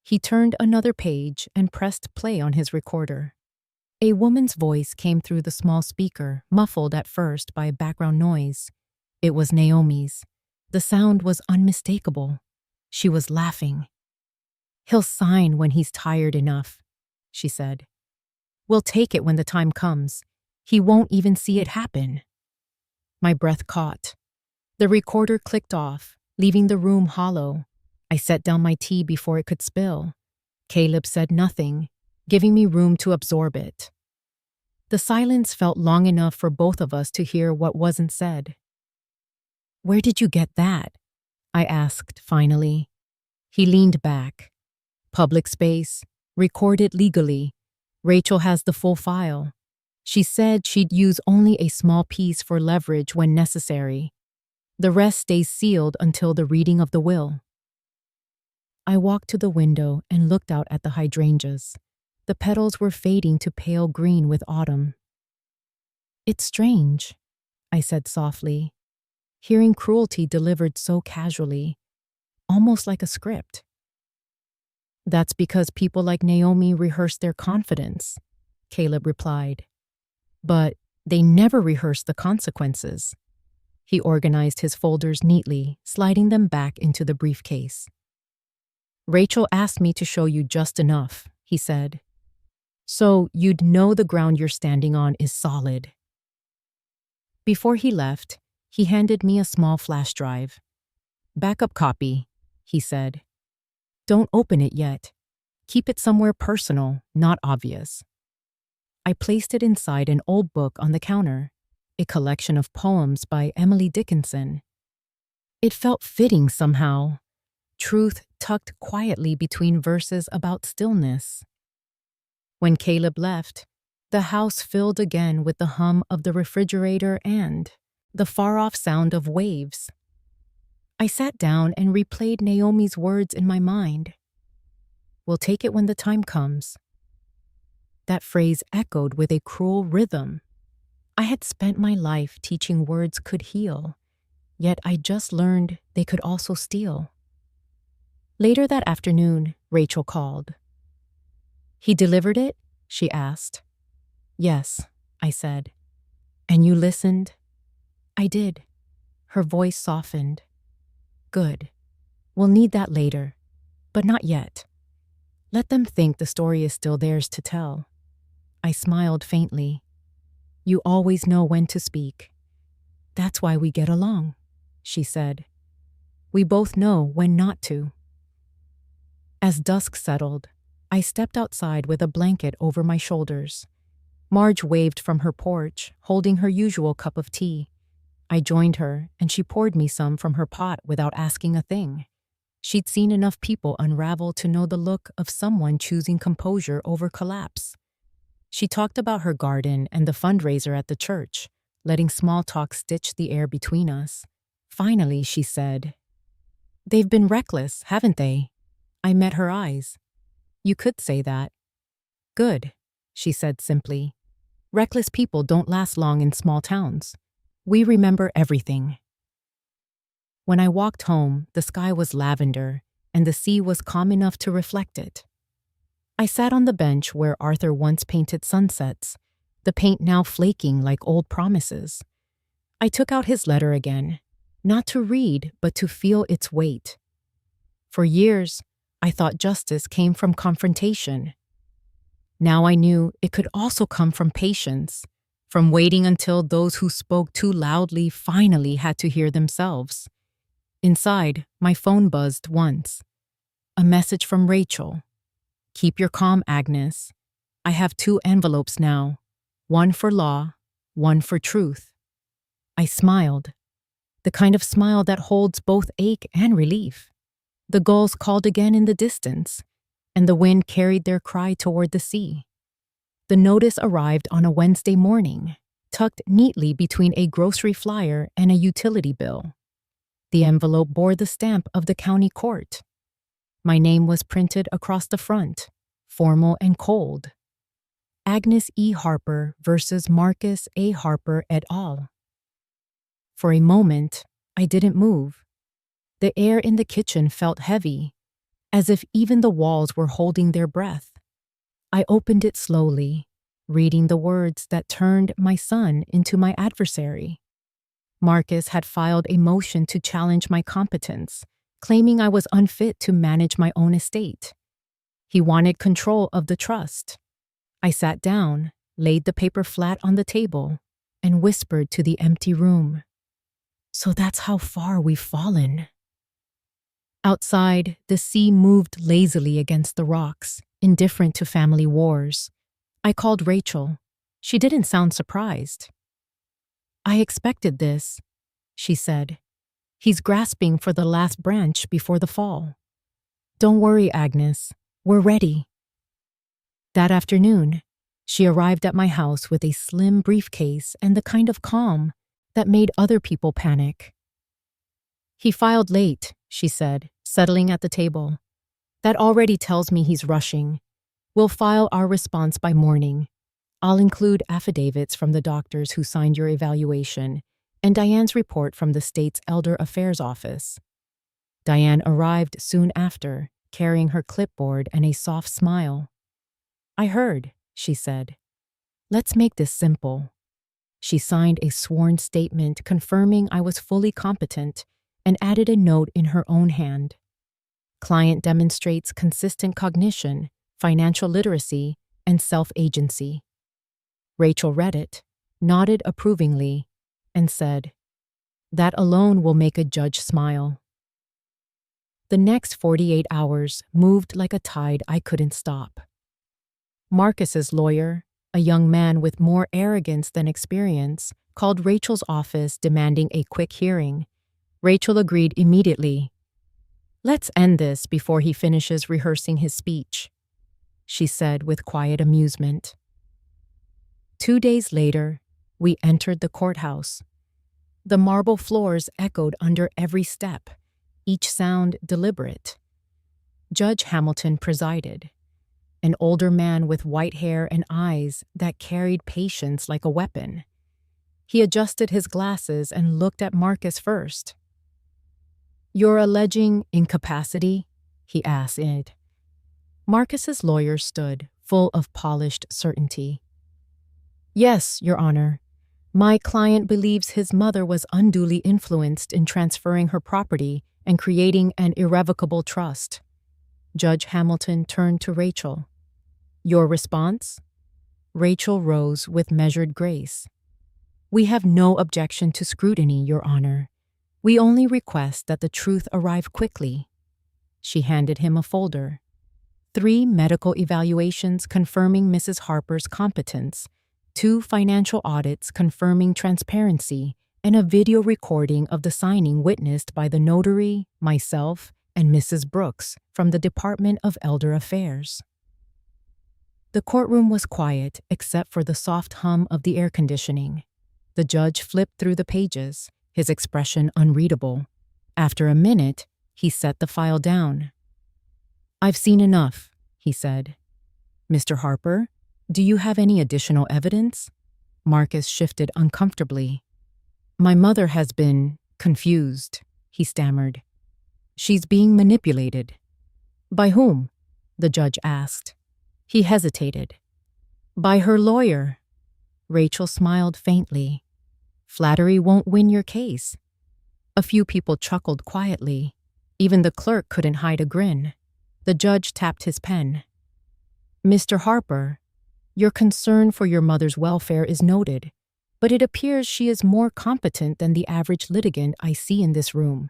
He turned another page and pressed play on his recorder. A woman's voice came through the small speaker, muffled at first by background noise. It was Naomi's. The sound was unmistakable. She was laughing. "He'll sign when he's tired enough," she said. "We'll take it when the time comes. He won't even see it happen." My breath caught. The recorder clicked off, leaving the room hollow. I set down my tea before it could spill. Caleb said nothing, giving me room to absorb it. The silence felt long enough for both of us to hear what wasn't said. "Where did you get that?" I asked finally. He leaned back. "Public space, recorded legally. Rachel has the full file. She said she'd use only a small piece for leverage when necessary. The rest stays sealed until the reading of the will." I walked to the window and looked out at the hydrangeas. The petals were fading to pale green with autumn. "It's strange," I said softly, hearing cruelty delivered so casually, almost like a script. "That's because people like Naomi rehearse their confidence," Caleb replied. "But they never rehearse the consequences. He organized his folders neatly, sliding them back into the briefcase. Rachel asked me to show you just enough, he said. So you'd know the ground you're standing on is solid. Before he left, he handed me a small flash drive. Backup copy, he said. Don't open it yet. Keep it somewhere personal, not obvious. I placed it inside an old book on the counter, a collection of poems by Emily Dickinson. It felt fitting somehow, truth tucked quietly between verses about stillness. When Caleb left, the house filled again with the hum of the refrigerator and the far-off sound of waves. I sat down and replayed Naomi's words in my mind. We'll take it when the time comes. That phrase echoed with a cruel rhythm. I had spent my life teaching words could heal, yet I just learned they could also steal. Later that afternoon, Rachel called. He delivered it? She asked. Yes, I said. And you listened? I did. Her voice softened. Good. We'll need that later, but not yet. Let them think the story is still theirs to tell. I smiled faintly. You always know when to speak. That's why we get along, she said. We both know when not to. As dusk settled, I stepped outside with a blanket over my shoulders. Marge waved from her porch, holding her usual cup of tea. I joined her, and she poured me some from her pot without asking a thing. She'd seen enough people unravel to know the look of someone choosing composure over collapse. She talked about her garden and the fundraiser at the church, letting small talk stitch the air between us. Finally, she said, "They've been reckless, haven't they?" I met her eyes. You could say that. Good, she said simply. Reckless people don't last long in small towns. We remember everything. When I walked home, the sky was lavender, and the sea was calm enough to reflect it. I sat on the bench where Arthur once painted sunsets, the paint now flaking like old promises. I took out his letter again, not to read, but to feel its weight. For years, I thought justice came from confrontation. Now I knew it could also come from patience, from waiting until those who spoke too loudly finally had to hear themselves. Inside, my phone buzzed once. A message from Rachel. Keep your calm, Agnes. I have 2 envelopes now, one for law, one for truth. I smiled, the kind of smile that holds both ache and relief. The gulls called again in the distance, and the wind carried their cry toward the sea. The notice arrived on a Wednesday morning, tucked neatly between a grocery flyer and a utility bill. The envelope bore the stamp of the county court. My name was printed across the front, formal and cold. Agnes E. Harper versus Marcus A. Harper et al. For a moment, I didn't move. The air in the kitchen felt heavy, as if even the walls were holding their breath. I opened it slowly, reading the words that turned my son into my adversary. Marcus had filed a motion to challenge my competence, claiming I was unfit to manage my own estate. He wanted control of the trust. I sat down, laid the paper flat on the table, and whispered to the empty room. So that's how far we've fallen. Outside, the sea moved lazily against the rocks, indifferent to family wars. I called Rachel. She didn't sound surprised. I expected this, she said. He's grasping for the last branch before the fall. Don't worry, Agnes. We're ready. That afternoon, she arrived at my house with a slim briefcase and the kind of calm that made other people panic. He filed late, she said, settling at the table. That already tells me he's rushing. We'll file our response by morning. I'll include affidavits from the doctors who signed your evaluation and Diane's report from the state's Elder Affairs Office. Diane arrived soon after, carrying her clipboard and a soft smile. I heard, she said. Let's make this simple. She signed a sworn statement confirming I was fully competent and added a note in her own hand. Client demonstrates consistent cognition, financial literacy, and self-agency. Rachel read it, nodded approvingly, and said, "That alone will make a judge smile." The next 48 hours moved like a tide I couldn't stop. Marcus's lawyer, a young man with more arrogance than experience, called Rachel's office demanding a quick hearing. Rachel agreed immediately. "Let's end this before he finishes rehearsing his speech," she said with quiet amusement. 2 days later, we entered the courthouse. The marble floors echoed under every step, each sound deliberate. Judge Hamilton presided, an older man with white hair and eyes that carried patience like a weapon. He adjusted his glasses and looked at Marcus first. "You're alleging incapacity?" he asked. Marcus's lawyer stood, full of polished certainty. "Yes, Your Honor. My client believes his mother was unduly influenced in transferring her property and creating an irrevocable trust." Judge Hamilton turned to Rachel. "Your response?" Rachel rose with measured grace. "We have no objection to scrutiny, Your Honor. We only request that the truth arrive quickly." She handed him a folder. 3 medical evaluations confirming Mrs. Harper's competence, 2 financial audits confirming transparency, and a video recording of the signing witnessed by the notary, myself, and Mrs. Brooks from the Department of Elder Affairs. The courtroom was quiet except for the soft hum of the air conditioning. The judge flipped through the pages, his expression unreadable. After a minute, he set the file down. "I've seen enough," he said. "Mr. Harper, do you have any additional evidence?" Marcus shifted uncomfortably. "My mother has been confused," he stammered. "She's being manipulated." "By whom?" the judge asked. He hesitated. "By her lawyer." Rachel smiled faintly. "Flattery won't win your case." A few people chuckled quietly. Even the clerk couldn't hide a grin. The judge tapped his pen. "Mr. Harper, your concern for your mother's welfare is noted, but it appears she is more competent than the average litigant I see in this room."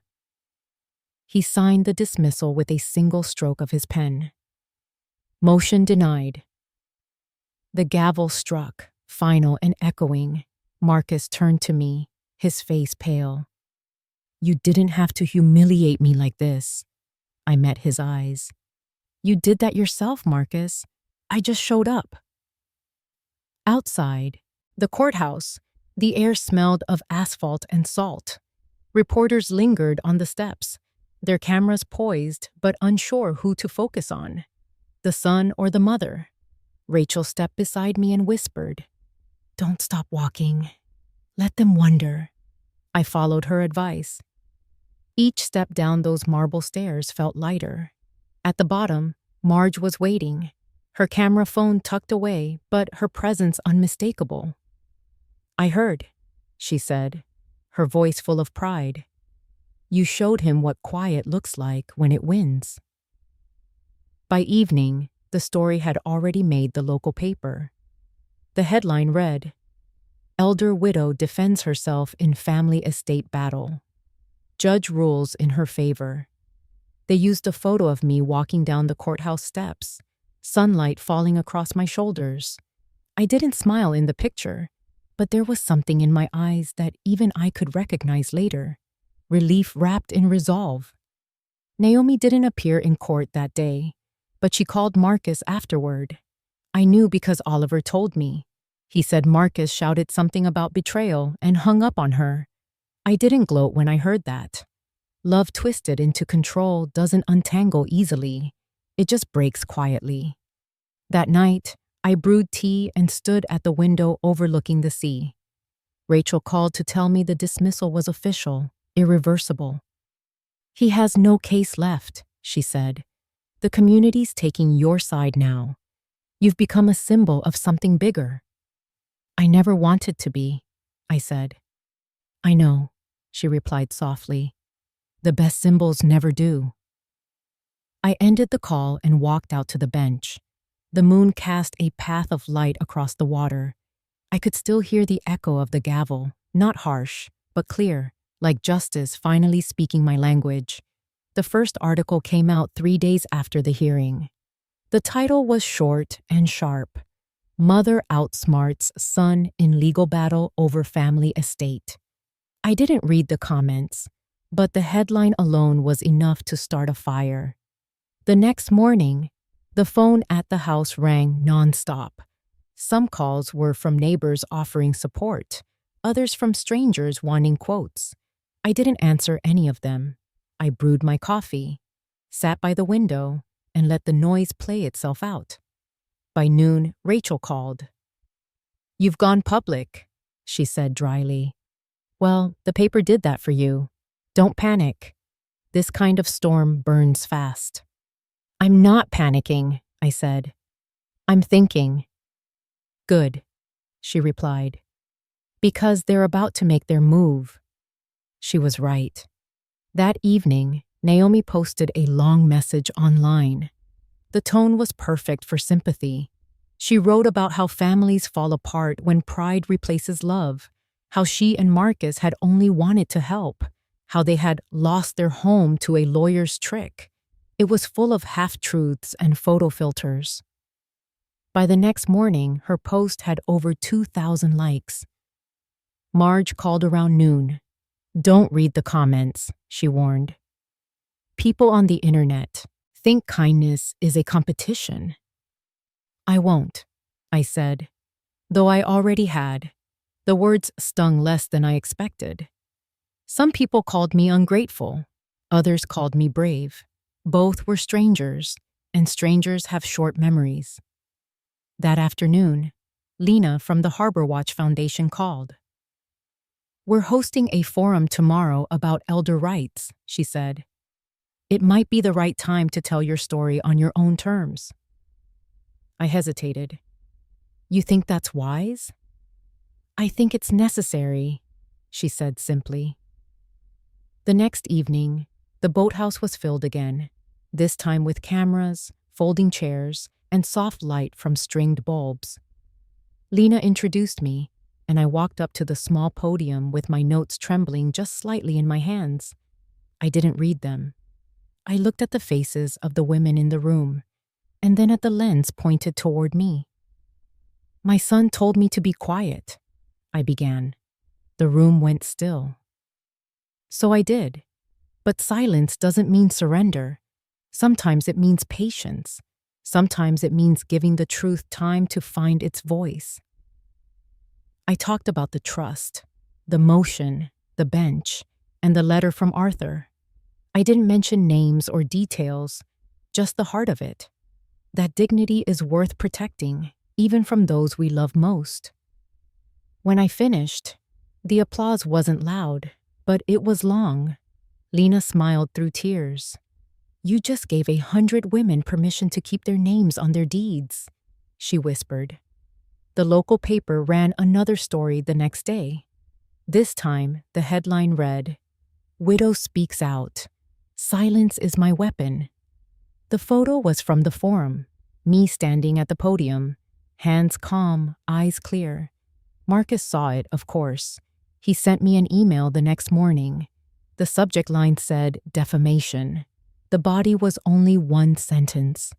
He signed the dismissal with a single stroke of his pen. Motion denied. The gavel struck, final and echoing. Marcus turned to me, his face pale. "You didn't have to humiliate me like this." I met his eyes. "You did that yourself, Marcus. I just showed up." Outside, the courthouse, the air smelled of asphalt and salt. Reporters lingered on the steps, their cameras poised but unsure who to focus on, the son or the mother. Rachel stepped beside me and whispered, "Don't stop walking. Let them wonder." I followed her advice. Each step down those marble stairs felt lighter. At the bottom, Marge was waiting, her camera phone tucked away, but her presence unmistakable. "I heard," she said, her voice full of pride. "You showed him what quiet looks like when it wins." By evening, the story had already made the local paper. The headline read, "Elder Widow Defends Herself in Family Estate Battle. Judge Rules in Her Favor." They used a photo of me walking down the courthouse steps, sunlight falling across my shoulders. I didn't smile in the picture, but there was something in my eyes that even I could recognize later. Relief wrapped in resolve. Naomi didn't appear in court that day, but she called Marcus afterward. I knew because Oliver told me. He said Marcus shouted something about betrayal and hung up on her. I didn't gloat when I heard that. Love twisted into control doesn't untangle easily. It just breaks quietly. That night, I brewed tea and stood at the window overlooking the sea. Rachel called to tell me the dismissal was official, irreversible. "He has no case left," she said. "The community's taking your side now. You've become a symbol of something bigger." I never wanted to be. I said. I know, she replied softly. The best symbols never do. I ended the call and walked out to the bench. The moon cast a path of light across the water. I could still hear the echo of the gavel, not harsh, but clear, like justice finally speaking my language. The first article came out 3 days after the hearing. The title was short and sharp. Mother outsmarts son in legal battle over family estate. I didn't read the comments, but the headline alone was enough to start a fire. The next morning, the phone at the house rang nonstop. Some calls were from neighbors offering support, others from strangers wanting quotes. I didn't answer any of them. I brewed my coffee, sat by the window, and let the noise play itself out. By noon, Rachel called. "You've gone public," she said dryly. "Well, the paper did that for you. Don't panic. This kind of storm burns fast." "I'm not panicking," I said. "I'm thinking." "Good," she replied. "Because they're about to make their move." She was right. That evening, Naomi posted a long message online. The tone was perfect for sympathy. She wrote about how families fall apart when pride replaces love, how she and Marcus had only wanted to help, how they had lost their home to a lawyer's trick. It was full of half-truths and photo filters. By the next morning, her post had over 2,000 likes. Marge called around noon. "Don't read the comments," she warned. "People on the internet think kindness is a competition." "I won't," I said, though I already had. The words stung less than I expected. Some people called me ungrateful. Others called me brave. Both were strangers, and strangers have short memories. That afternoon, Lena from the Harbor Watch Foundation called. "We're hosting a forum tomorrow about elder rights," she said. "It might be the right time to tell your story on your own terms." I hesitated. "You think that's wise?" "I think it's necessary," she said simply. The next evening, the boathouse was filled again, this time with cameras, folding chairs, and soft light from stringed bulbs. Lena introduced me, and I walked up to the small podium with my notes trembling just slightly in my hands. I didn't read them. I looked at the faces of the women in the room, and then at the lens pointed toward me. "My son told me to be quiet," I began. The room went still. So I did. But silence doesn't mean surrender. Sometimes it means patience. Sometimes it means giving the truth time to find its voice. I talked about the trust, the motion, the bench, and the letter from Arthur. I didn't mention names or details, just the heart of it. That dignity is worth protecting, even from those we love most. When I finished, the applause wasn't loud, but it was long. Lena smiled through tears. "You just gave 100 women permission to keep their names on their deeds," she whispered. The local paper ran another story the next day. This time, the headline read, "Widow speaks out. Silence is my weapon." The photo was from the forum, me standing at the podium, hands calm, eyes clear. Marcus saw it, of course. He sent me an email the next morning. The subject line said, "Defamation." The body was only one sentence.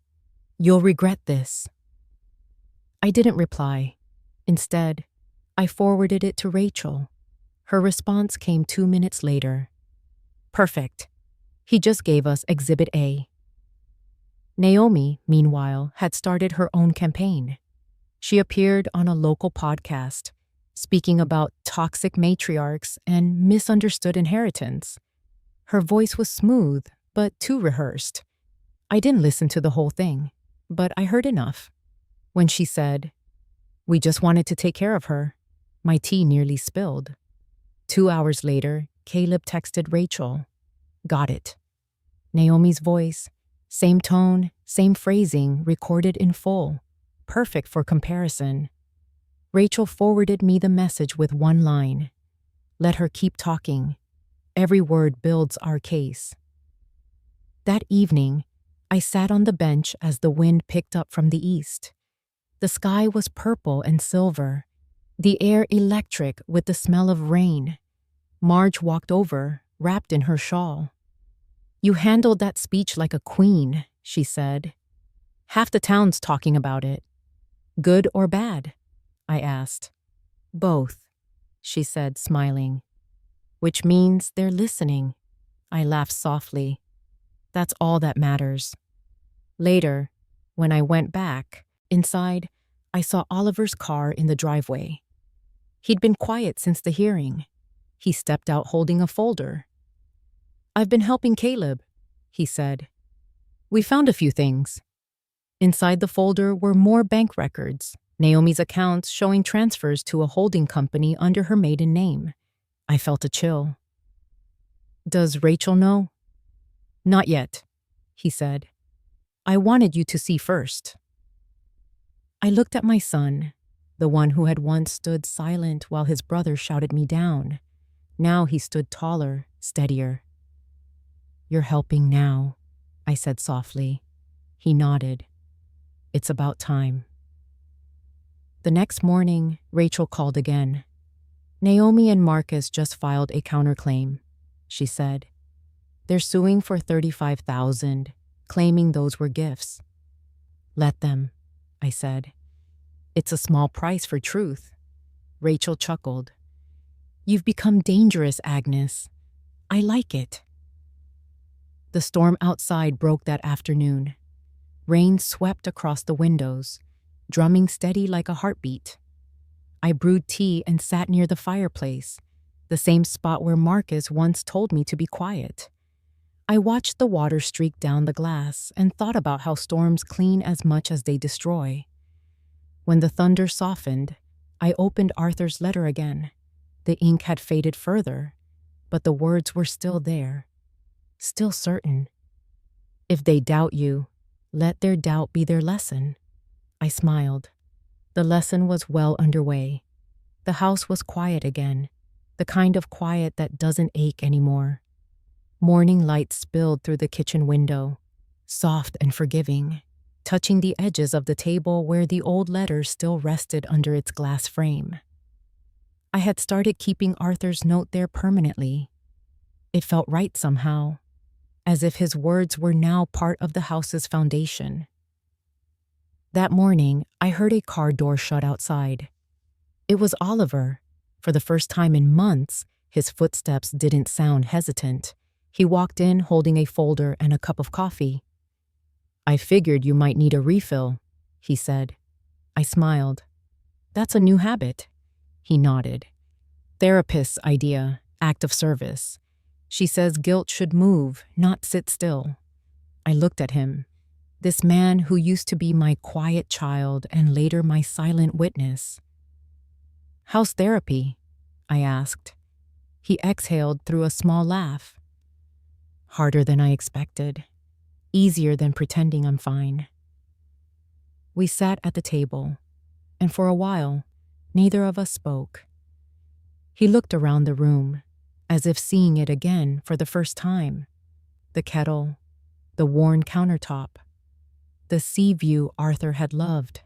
"You'll regret this." I didn't reply. Instead, I forwarded it to Rachel. Her response came 2 minutes later. "Perfect. He just gave us Exhibit A." Naomi, meanwhile, had started her own campaign. She appeared on a local podcast, speaking about toxic matriarchs and misunderstood inheritance. Her voice was smooth, but too rehearsed. I didn't listen to the whole thing, but I heard enough. When she said, "We just wanted to take care of her," my tea nearly spilled. 2 hours later, Caleb texted Rachel. "Got it." Naomi's voice, same tone, same phrasing, recorded in full. Perfect for comparison. Rachel forwarded me the message with one line. Let her keep talking. Every word builds our case. That evening, I sat on the bench as the wind picked up from the east. The sky was purple and silver, the air electric with the smell of rain. Marge walked over, wrapped in her shawl. You handled that speech like a queen, she said. Half the town's talking about it. Good or bad? I asked. Both, she said, smiling. Which means they're listening. I laughed softly. That's all that matters. Later, when I went back, inside, I saw Oliver's car in the driveway. He'd been quiet since the hearing. He stepped out holding a folder. I've been helping Caleb, he said. We found a few things. Inside the folder were more bank records, Naomi's accounts showing transfers to a holding company under her maiden name. I felt a chill. Does Rachel know? Not yet, he said. I wanted you to see first. I looked at my son, the one who had once stood silent while his brother shouted me down. Now he stood taller, steadier. You're helping now, I said softly. He nodded. It's about time. The next morning, Rachel called again. Naomi and Marcus just filed a counterclaim, she said. They're suing for $35,000, claiming those were gifts. Let them, I said. It's a small price for truth. Rachel chuckled. You've become dangerous, Agnes. I like it. The storm outside broke that afternoon. Rain swept across the windows, drumming steady like a heartbeat. I brewed tea and sat near the fireplace, the same spot where Marcus once told me to be quiet. I watched the water streak down the glass and thought about how storms clean as much as they destroy. When the thunder softened, I opened Arthur's letter again. The ink had faded further, but the words were still there, still certain. If they doubt you, let their doubt be their lesson. I smiled. The lesson was well underway. The house was quiet again, the kind of quiet that doesn't ache anymore. Morning light spilled through the kitchen window, soft and forgiving, touching the edges of the table where the old letter still rested under its glass frame. I had started keeping Arthur's note there permanently. It felt right somehow, as if his words were now part of the house's foundation. That morning, I heard a car door shut outside. It was Oliver. For the first time in months, his footsteps didn't sound hesitant. He walked in holding a folder and a cup of coffee. I figured you might need a refill, he said. I smiled. That's a new habit. He nodded. Therapist's idea, act of service. She says guilt should move, not sit still. I looked at him. This man who used to be my quiet child and later my silent witness. How's therapy? I asked. He exhaled through a small laugh. Harder than I expected. Easier than pretending I'm fine. We sat at the table, and for a while, neither of us spoke. He looked around the room, as if seeing it again for the first time. The kettle, the worn countertop, the sea view Arthur had loved.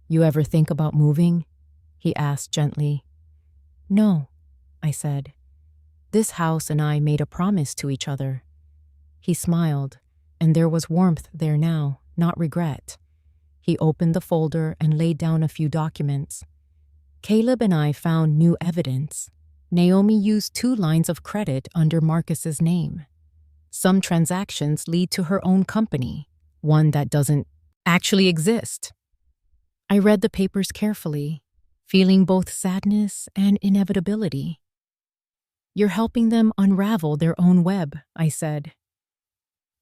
You ever think about moving? He asked gently. No, I said. This house and I made a promise to each other. He smiled, and there was warmth there now, not regret. He opened the folder and laid down a few documents. Caleb and I found new evidence. Naomi used 2 lines of credit under Marcus's name. Some transactions lead to her own company, one that doesn't actually exist. I read the papers carefully, feeling both sadness and inevitability. You're helping them unravel their own web, I said.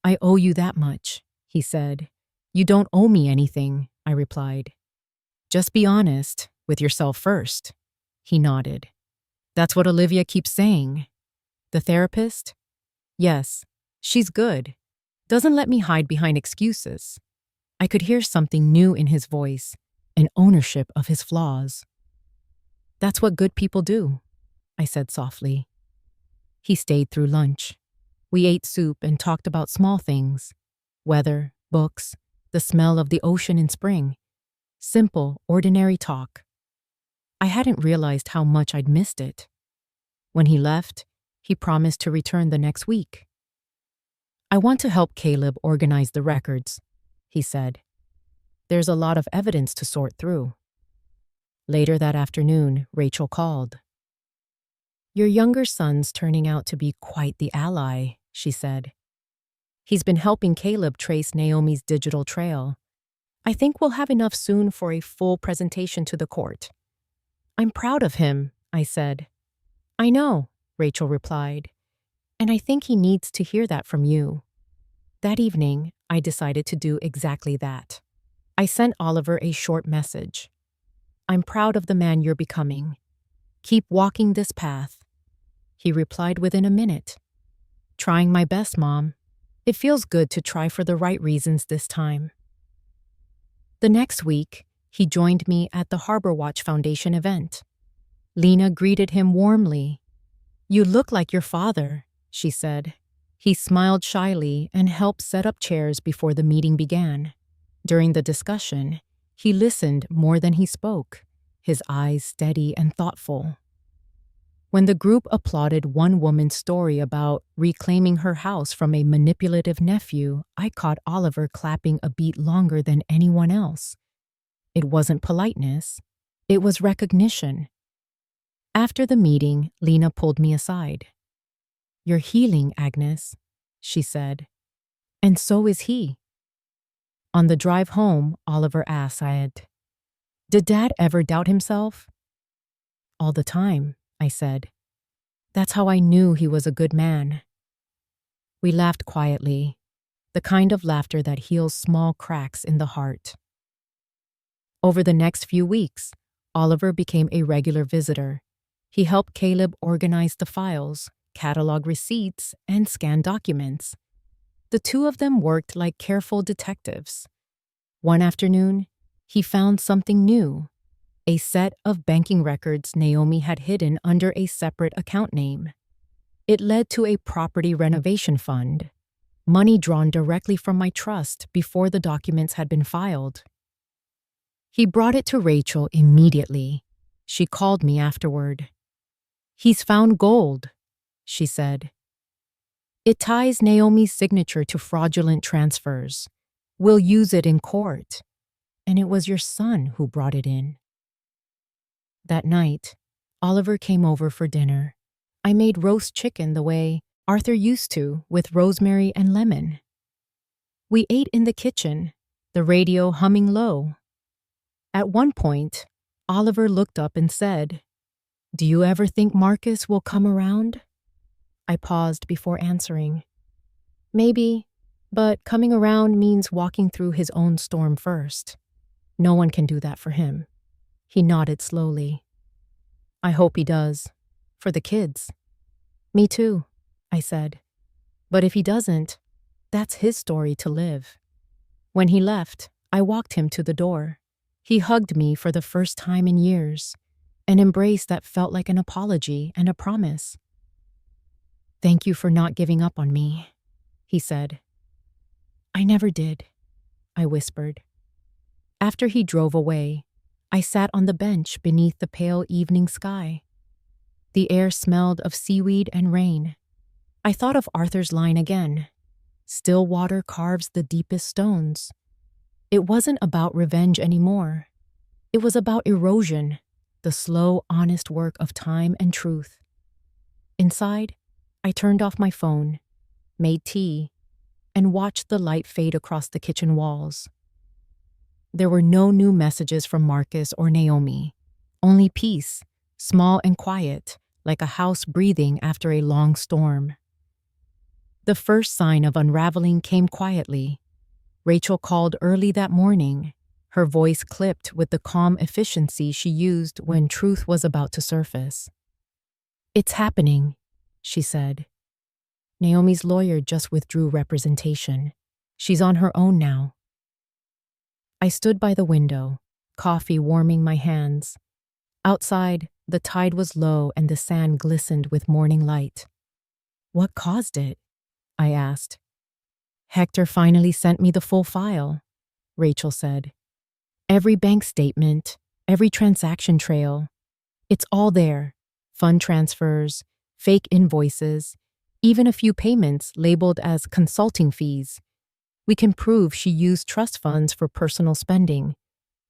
I owe you that much, he said. You don't owe me anything, I replied. Just be honest with yourself first, he nodded. That's what Olivia keeps saying. The therapist? Yes, she's good. Doesn't let me hide behind excuses. I could hear something new in his voice, and ownership of his flaws. "That's what good people do," I said softly. He stayed through lunch. We ate soup and talked about small things: weather, books, the smell of the ocean in spring. Simple, ordinary talk. I hadn't realized how much I'd missed it. When he left, he promised to return the next week. "I want to help Caleb organize the records," he said. "There's a lot of evidence to sort through." Later that afternoon, Rachel called. "Your younger son's turning out to be quite the ally," she said. "He's been helping Caleb trace Naomi's digital trail. I think we'll have enough soon for a full presentation to the court." "I'm proud of him," I said. "I know," Rachel replied, "and I think he needs to hear that from you." That evening, I decided to do exactly that. I sent Oliver a short message. "I'm proud of the man you're becoming. Keep walking this path." He replied within a minute. "Trying my best, Mom. It feels good to try for the right reasons this time." The next week, he joined me at the Harbor Watch Foundation event. Lena greeted him warmly. "You look like your father," she said. He smiled shyly and helped set up chairs before the meeting began. During the discussion, he listened more than he spoke, his eyes steady and thoughtful. When the group applauded one woman's story about reclaiming her house from a manipulative nephew, I caught Oliver clapping a beat longer than anyone else. It wasn't politeness, it was recognition. After the meeting, Lena pulled me aside. "You're healing, Agnes," she said. "And so is he." On the drive home, Oliver asked, "Did Dad ever doubt himself?" "All the time," I said. "That's how I knew he was a good man." We laughed quietly, the kind of laughter that heals small cracks in the heart. Over the next few weeks, Oliver became a regular visitor. He helped Caleb organize the files, catalog receipts, and scan documents. The two of them worked like careful detectives. One afternoon, he found something new: a set of banking records Naomi had hidden under a separate account name. It led to a property renovation fund, money drawn directly from my trust before the documents had been filed. He brought it to Rachel immediately. She called me afterward. "He's found gold," she said. "It ties Naomi's signature to fraudulent transfers. We'll use it in court. And it was your son who brought it in." That night, Oliver came over for dinner. I made roast chicken the way Arthur used to, with rosemary and lemon. We ate in the kitchen, the radio humming low. At one point, Oliver looked up and said, "Do you ever think Marcus will come around?" I paused before answering. "Maybe, but coming around means walking through his own storm first. No one can do that for him." He nodded slowly. "I hope he does. For the kids." "Me too," I said. "But if he doesn't, that's his story to live." When he left, I walked him to the door. He hugged me for the first time in years, an embrace that felt like an apology and a promise. "Thank you for not giving up on me," he said. "I never did," I whispered. After he drove away, I sat on the bench beneath the pale evening sky. The air smelled of seaweed and rain. I thought of Arthur's line again: "Still water carves the deepest stones." It wasn't about revenge anymore. It was about erosion, the slow, honest work of time and truth. Inside, I turned off my phone, made tea, and watched the light fade across the kitchen walls. There were no new messages from Marcus or Naomi, only peace, small and quiet, like a house breathing after a long storm. The first sign of unraveling came quietly. Rachel called early that morning, her voice clipped with the calm efficiency she used when truth was about to surface. "It's happening," she said. "Naomi's lawyer just withdrew representation. She's on her own now." I stood by the window, coffee warming my hands. Outside, the tide was low and the sand glistened with morning light. "What caused it?" I asked. "Hector finally sent me the full file," Rachel said. "Every bank statement, every transaction trail. It's all there. Fund transfers, fake invoices, even a few payments labeled as consulting fees. We can prove she used trust funds for personal spending.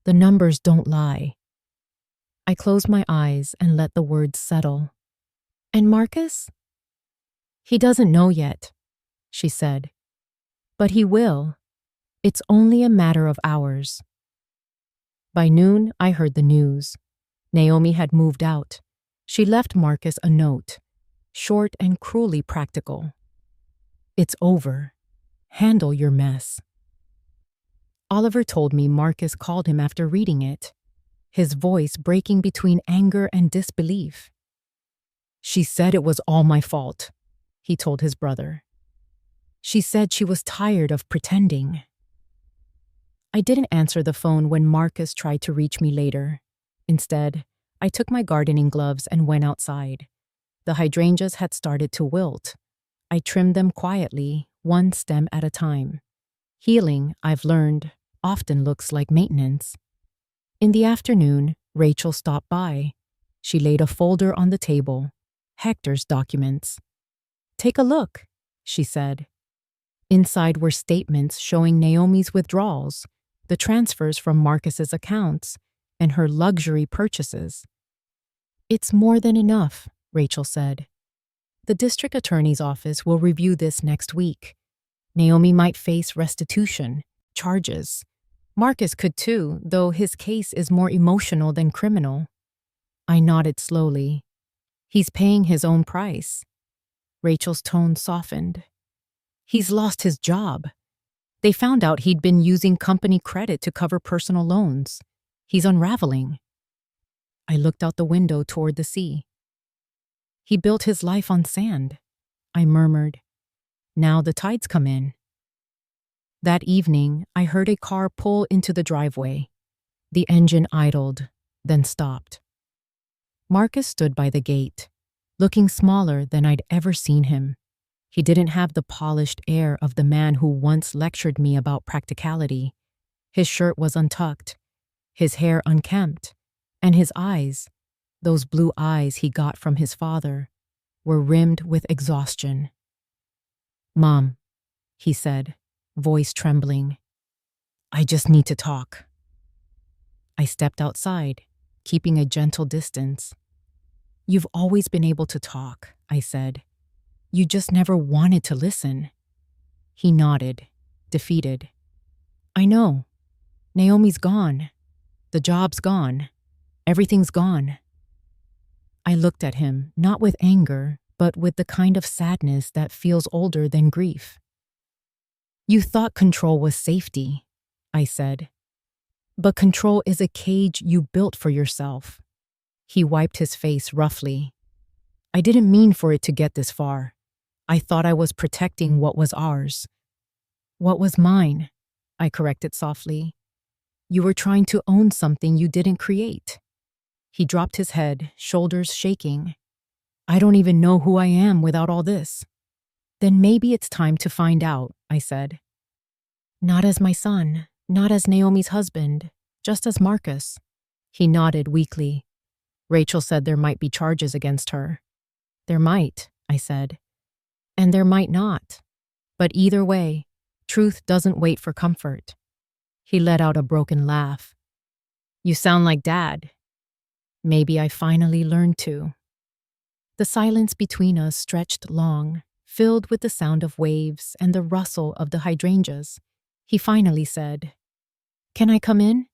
The numbers don't lie." I closed my eyes and let the words settle. "And Marcus?" "He doesn't know yet," she said. "But he will. It's only a matter of hours." By noon, I heard the news. Naomi had moved out. She left Marcus a note, short and cruelly practical. "It's over. Handle your mess." Oliver told me Marcus called him after reading it, his voice breaking between anger and disbelief. "She said it was all my fault," he told his brother. "She said she was tired of pretending." I didn't answer the phone when Marcus tried to reach me later. Instead, I took my gardening gloves and went outside. The hydrangeas had started to wilt. I trimmed them quietly, one stem at a time. Healing, I've learned, often looks like maintenance. In the afternoon, Rachel stopped by. She laid a folder on the table, Hector's documents. "Take a look," she said. Inside were statements showing Naomi's withdrawals, the transfers from Marcus's accounts, and her luxury purchases. "It's more than enough," Rachel said. "The district attorney's office will review this next week. Naomi might face restitution, charges. Marcus could too, though his case is more emotional than criminal." I nodded slowly. "He's paying his own price." Rachel's tone softened. "He's lost his job. They found out he'd been using company credit to cover personal loans. He's unraveling." I looked out the window toward the sea. "He built his life on sand," I murmured. "Now the tides come in." That evening, I heard a car pull into the driveway. The engine idled, then stopped. Marcus stood by the gate, looking smaller than I'd ever seen him. He didn't have the polished air of the man who once lectured me about practicality. His shirt was untucked, his hair unkempt, and his eyes, those blue eyes he got from his father, were rimmed with exhaustion. "Mom," he said, voice trembling, "I just need to talk." I stepped outside, keeping a gentle distance. "You've always been able to talk," I said. "You just never wanted to listen." He nodded, defeated. "I know. Naomi's gone. The job's gone. Everything's gone." I looked at him, not with anger, but with the kind of sadness that feels older than grief. "You thought control was safety," I said. "But control is a cage you built for yourself." He wiped his face roughly. "I didn't mean for it to get this far. I thought I was protecting what was ours." "What was mine?" I corrected softly. "You were trying to own something you didn't create." He dropped his head, shoulders shaking. "I don't even know who I am without all this." "Then maybe it's time to find out," I said. "Not as my son, not as Naomi's husband, just as Marcus." He nodded weakly. "Rachel said there might be charges against her." "There might," I said. "And there might not. But either way, truth doesn't wait for comfort." He let out a broken laugh. "You sound like Dad." Maybe I finally learned to. The silence between us stretched long, filled with the sound of waves and the rustle of the hydrangeas. He finally said, "Can I come in?"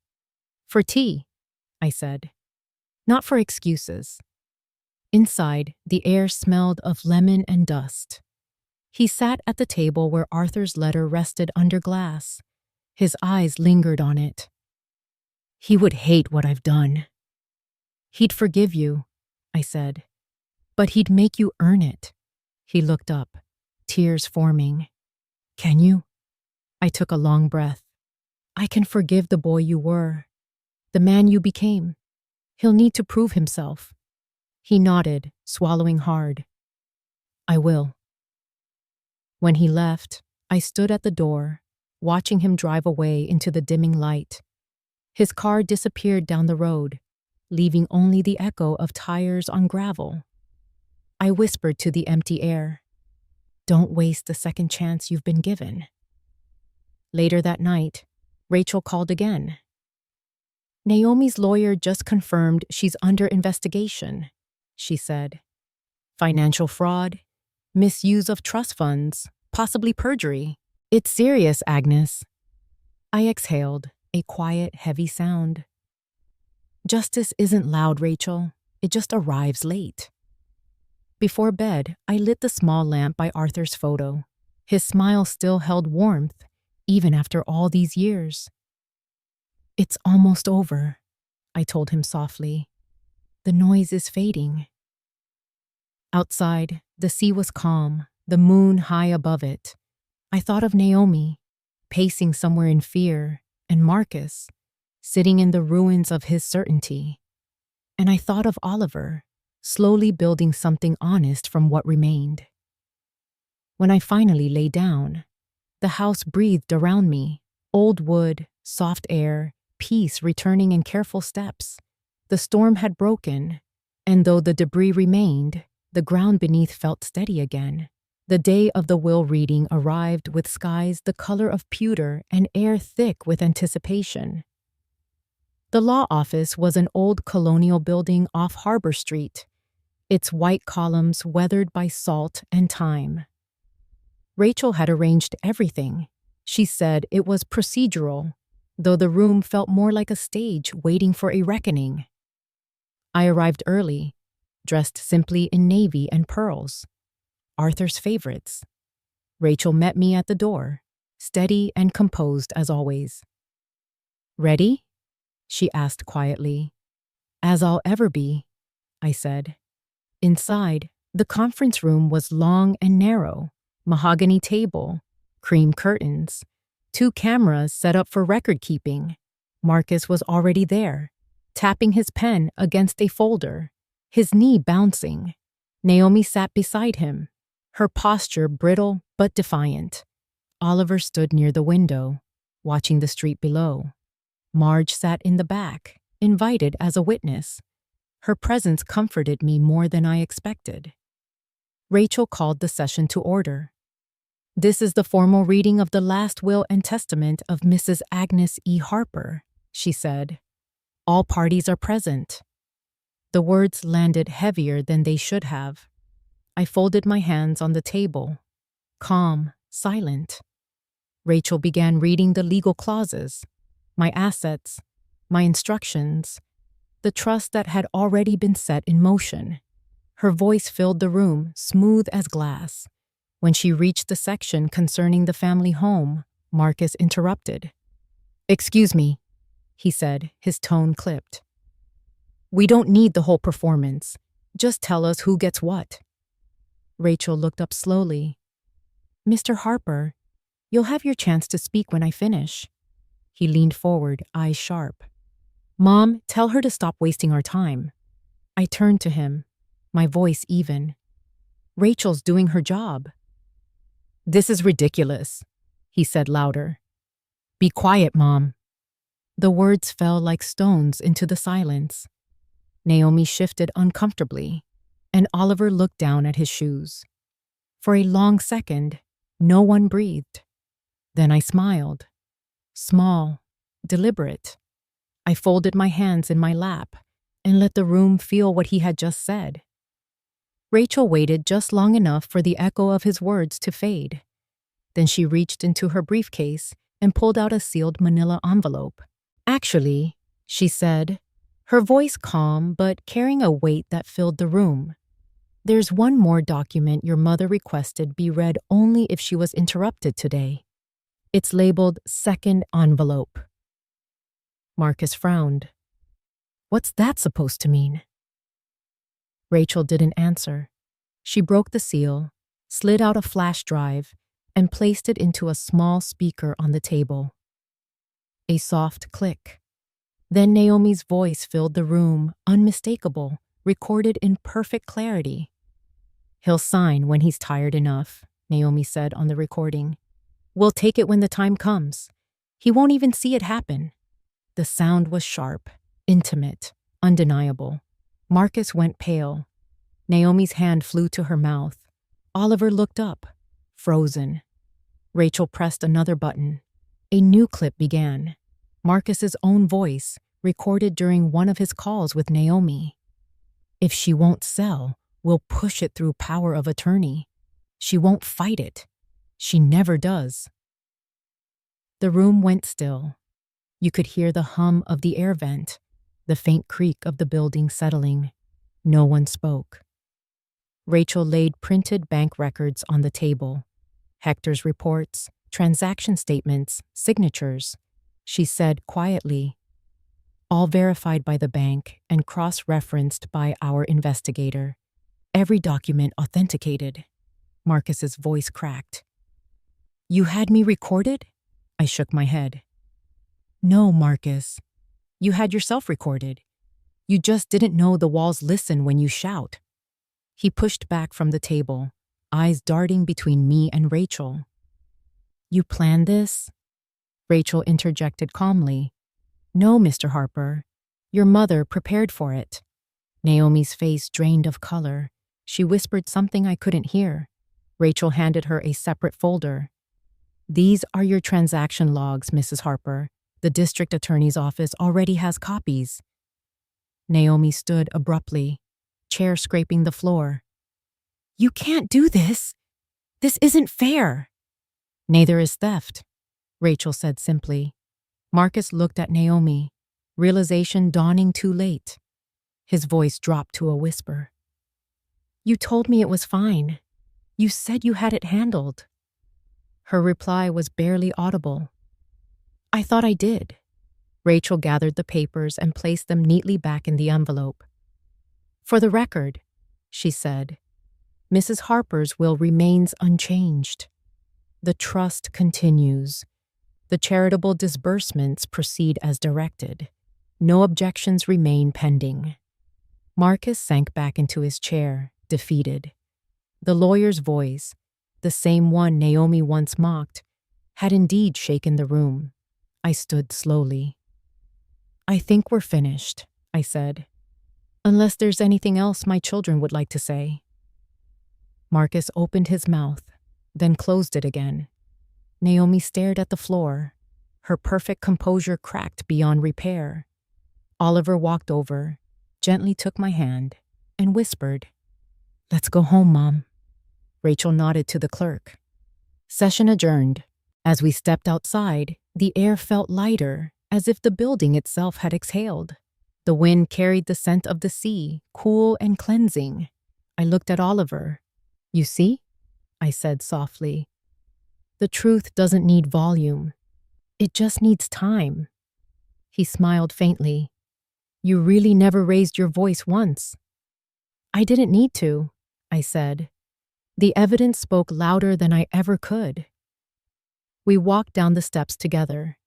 "For tea," I said. Not for excuses. Inside, the air smelled of lemon and dust. He sat at the table where Arthur's letter rested under glass. His eyes lingered on it. "He would hate what I've done." "He'd forgive you," I said. "But he'd make you earn it." He looked up, tears forming. "Can you?" I took a long breath. "I can forgive the boy you were. the man you became. He'll need to prove himself. He nodded, swallowing hard. I will. When he left, I stood at the door, watching him drive away into the dimming light. His car disappeared down the road, leaving only the echo of tires on gravel. I whispered to the empty air, "Don't waste the second chance you've been given." Later that night, Rachel called again. "Naomi's lawyer just confirmed she's under investigation," she said. "Financial fraud, misuse of trust funds, possibly perjury. It's serious, Agnes." I exhaled, a quiet, heavy sound. Justice isn't loud, Rachel. It just arrives late. Before bed, I lit the small lamp by Arthur's photo. His smile still held warmth, even after all these years. "It's almost over," I told him softly. "The noise is fading." Outside, the sea was calm, the moon high above it. I thought of Naomi, pacing somewhere in fear, and Marcus, sitting in the ruins of his certainty. And I thought of Oliver, slowly building something honest from what remained. When I finally lay down, the house breathed around me, old wood, soft air, peace returning in careful steps. The storm had broken, and though the debris remained, the ground beneath felt steady again. The day of the will reading arrived with skies the color of pewter and air thick with anticipation. The law office was an old colonial building off Harbor Street, its white columns weathered by salt and time. Rachel had arranged everything. She said it was procedural, though the room felt more like a stage waiting for a reckoning. I arrived early, dressed simply in navy and pearls, Arthur's favorites. Rachel met me at the door, steady and composed as always. "Ready?" she asked quietly. "As I'll ever be," I said. Inside, the conference room was long and narrow, mahogany table, cream curtains, 2 cameras set up for record keeping. Marcus was already there, tapping his pen against a folder, his knee bouncing. Naomi sat beside him, her posture brittle but defiant. Oliver stood near the window, watching the street below. Marge sat in the back, invited as a witness. Her presence comforted me more than I expected. Rachel called the session to order. "This is the formal reading of the last will and testament of Mrs. Agnes E. Harper," she said. "All parties are present." The words landed heavier than they should have. I folded my hands on the table, calm, silent. Rachel began reading the legal clauses, my assets, my instructions, the trust that had already been set in motion. Her voice filled the room, smooth as glass. When she reached the section concerning the family home, Marcus interrupted. "Excuse me," he said, his tone clipped. "We don't need the whole performance. Just tell us who gets what." Rachel looked up slowly. "Mr. Harper, you'll have your chance to speak when I finish." He leaned forward, eyes sharp. "Mom, tell her to stop wasting our time." I turned to him, my voice even. "Rachel's doing her job." "This is ridiculous," he said louder. "Be quiet, Mom." The words fell like stones into the silence. Naomi shifted uncomfortably, and Oliver looked down at his shoes. For a long second, no one breathed. Then I smiled. Small, deliberate. I folded my hands in my lap and let the room feel what he had just said. Rachel waited just long enough for the echo of his words to fade. Then she reached into her briefcase and pulled out a sealed manila envelope. "Actually," she said, her voice calm but carrying a weight that filled the room, "there's one more document your mother requested be read only if she was interrupted today. It's labeled second envelope." Marcus frowned. "What's that supposed to mean?" Rachel didn't answer. She broke the seal, slid out a flash drive, and placed it into a small speaker on the table. A soft click. Then Naomi's voice filled the room, unmistakable, recorded in perfect clarity. "He'll sign when he's tired enough," Naomi said on the recording. "We'll take it when the time comes. He won't even see it happen." The sound was sharp, intimate, undeniable. Marcus went pale. Naomi's hand flew to her mouth. Oliver looked up, frozen. Rachel pressed another button. A new clip began. Marcus's own voice, recorded during one of his calls with Naomi. "If she won't sell, we'll push it through power of attorney. She won't fight it. She never does." The room went still. You could hear the hum of the air vent, the faint creak of the building settling. No one spoke. Rachel laid printed bank records on the table. Hector's reports, transaction statements, signatures. She said quietly, "All verified by the bank and cross-referenced by our investigator. Every document authenticated." Marcus's voice cracked. "You had me recorded?" I shook my head. "No, Marcus. You had yourself recorded. You just didn't know the walls listen when you shout." He pushed back from the table, eyes darting between me and Rachel. "You planned this?" Rachel interjected calmly. "No, Mr. Harper. Your mother prepared for it." Naomi's face drained of color. She whispered something I couldn't hear. Rachel handed her a separate folder. "These are your transaction logs, Mrs. Harper. The district attorney's office already has copies." Naomi stood abruptly, chair scraping the floor. "You can't do this. This isn't fair." "Neither is theft," Rachel said simply. Marcus looked at Naomi, realization dawning too late. His voice dropped to a whisper. "You told me it was fine. You said you had it handled." Her reply was barely audible. "I thought I did." Rachel gathered the papers and placed them neatly back in the envelope. "For the record," she said, "Mrs. Harper's will remains unchanged. The trust continues. The charitable disbursements proceed as directed. No objections remain pending." Marcus sank back into his chair, defeated. The lawyer's voice, the same one Naomi once mocked, had indeed shaken the room. I stood slowly. "I think we're finished," I said. "Unless there's anything else my children would like to say." Marcus opened his mouth, then closed it again. Naomi stared at the floor. Her perfect composure cracked beyond repair. Oliver walked over, gently took my hand, and whispered, "Let's go home, Mom." Rachel nodded to the clerk. Session adjourned. As we stepped outside, the air felt lighter, as if the building itself had exhaled. The wind carried the scent of the sea, cool and cleansing. I looked at Oliver. "You see?" I said softly. "The truth doesn't need volume. It just needs time." He smiled faintly. "You really never raised your voice once." "I didn't need to," I said. The evidence spoke louder than I ever could. We walked down the steps together.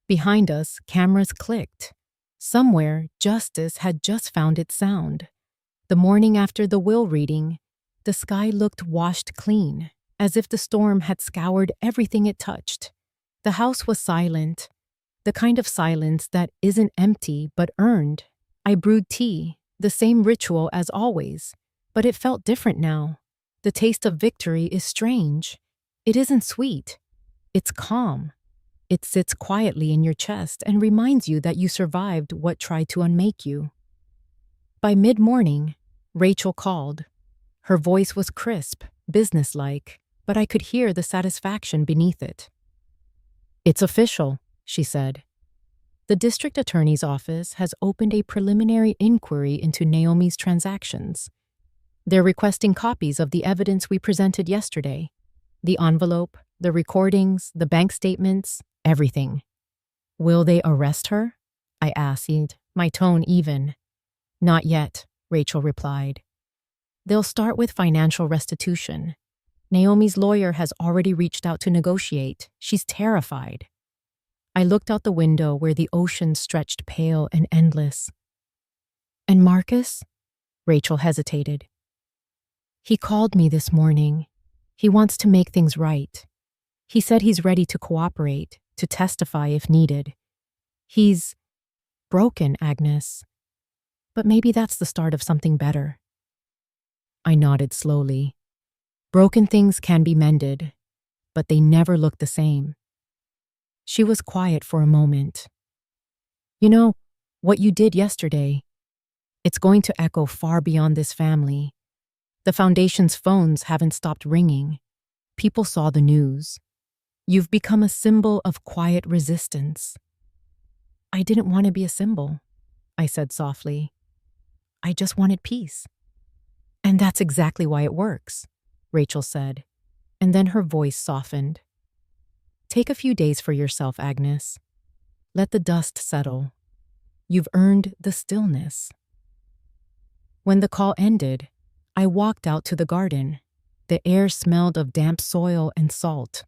Behind us, cameras clicked. Somewhere, justice had just found its sound. The morning after the will reading, the sky looked washed clean, as if the storm had scoured everything it touched. The house was silent, the kind of silence that isn't empty but earned. I brewed tea, the same ritual as always, but it felt different now. The taste of victory is strange. It isn't sweet. It's calm. It sits quietly in your chest and reminds you that you survived what tried to unmake you. By mid-morning, Rachel called. Her voice was crisp, businesslike, but I could hear the satisfaction beneath it. "It's official," she said. "The district attorney's office has opened a preliminary inquiry into Naomi's transactions. They're requesting copies of the evidence we presented yesterday. The envelope, the recordings, the bank statements, everything." "Will they arrest her?" I asked, my tone even. "Not yet," Rachel replied. "They'll start with financial restitution. Naomi's lawyer has already reached out to negotiate. She's terrified." I looked out the window where the ocean stretched pale and endless. And Marcus? Rachel hesitated. He called me this morning. He wants to make things right. He said he's ready to cooperate, to testify if needed. He's broken, Agnes. But maybe that's the start of something better. I nodded slowly. Broken things can be mended, but they never look the same. She was quiet for a moment. You know, what you did yesterday, it's going to echo far beyond this family. The foundation's phones haven't stopped ringing. People saw the news. You've become a symbol of quiet resistance. I didn't want to be a symbol, I said softly. I just wanted peace. And that's exactly why it works, Rachel said, and then her voice softened. Take a few days for yourself, Agnes. Let the dust settle. You've earned the stillness. When the call ended, I walked out to the garden. The air smelled of damp soil and salt.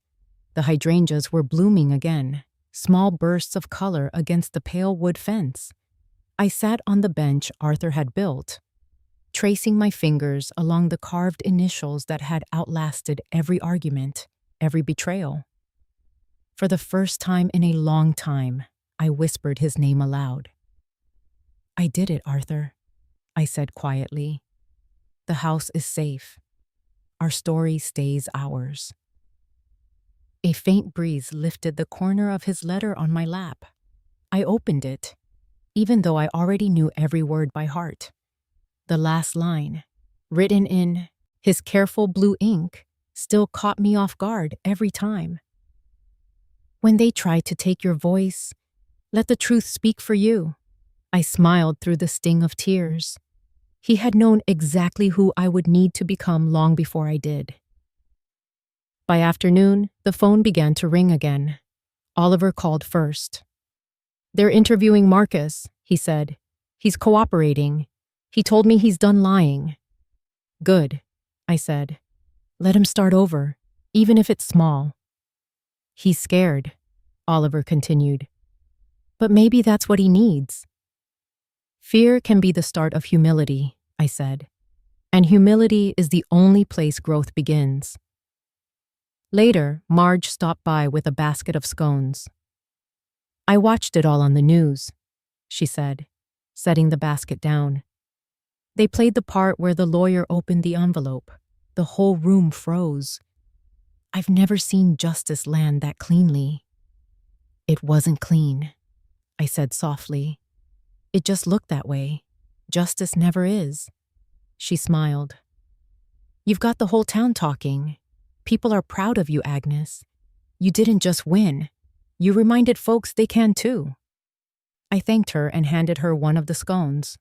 The hydrangeas were blooming again, small bursts of color against the pale wood fence. I sat on the bench Arthur had built, tracing my fingers along the carved initials that had outlasted every argument, every betrayal. For the first time in a long time, I whispered his name aloud. I did it, Arthur, I said quietly. The house is safe. Our story stays ours. A faint breeze lifted the corner of his letter on my lap. I opened it, even though I already knew every word by heart. The last line, written in his careful blue ink, still caught me off guard every time. When they try to take your voice, let the truth speak for you. I smiled through the sting of tears. He had known exactly who I would need to become long before I did. By afternoon, the phone began to ring again. Oliver called first. They're interviewing Marcus, he said. He's cooperating. He told me he's done lying. Good, I said. Let him start over, even if it's small. He's scared, Oliver continued. But maybe that's what he needs. Fear can be the start of humility, I said. And humility is the only place growth begins. Later, Marge stopped by with a basket of scones. I watched it all on the news, she said, setting the basket down. They played the part where the lawyer opened the envelope. The whole room froze. I've never seen justice land that cleanly. It wasn't clean, I said softly. It just looked that way. Justice never is. She smiled. You've got the whole town talking. People are proud of you, Agnes. You didn't just win. You reminded folks they can too. I thanked her and handed her one of the scones.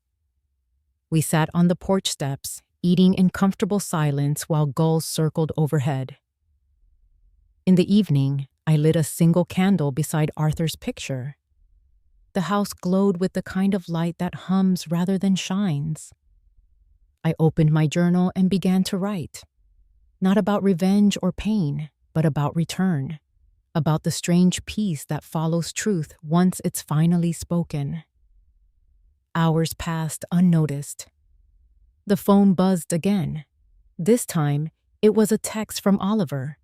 We sat on the porch steps, eating in comfortable silence while gulls circled overhead. In the evening, I lit a single candle beside Arthur's picture. The house glowed with the kind of light that hums rather than shines. I opened my journal and began to write. Not about revenge or pain, but about return. About the strange peace that follows truth once it's finally spoken. Hours passed unnoticed. The phone buzzed again. This time, it was a text from Oliver.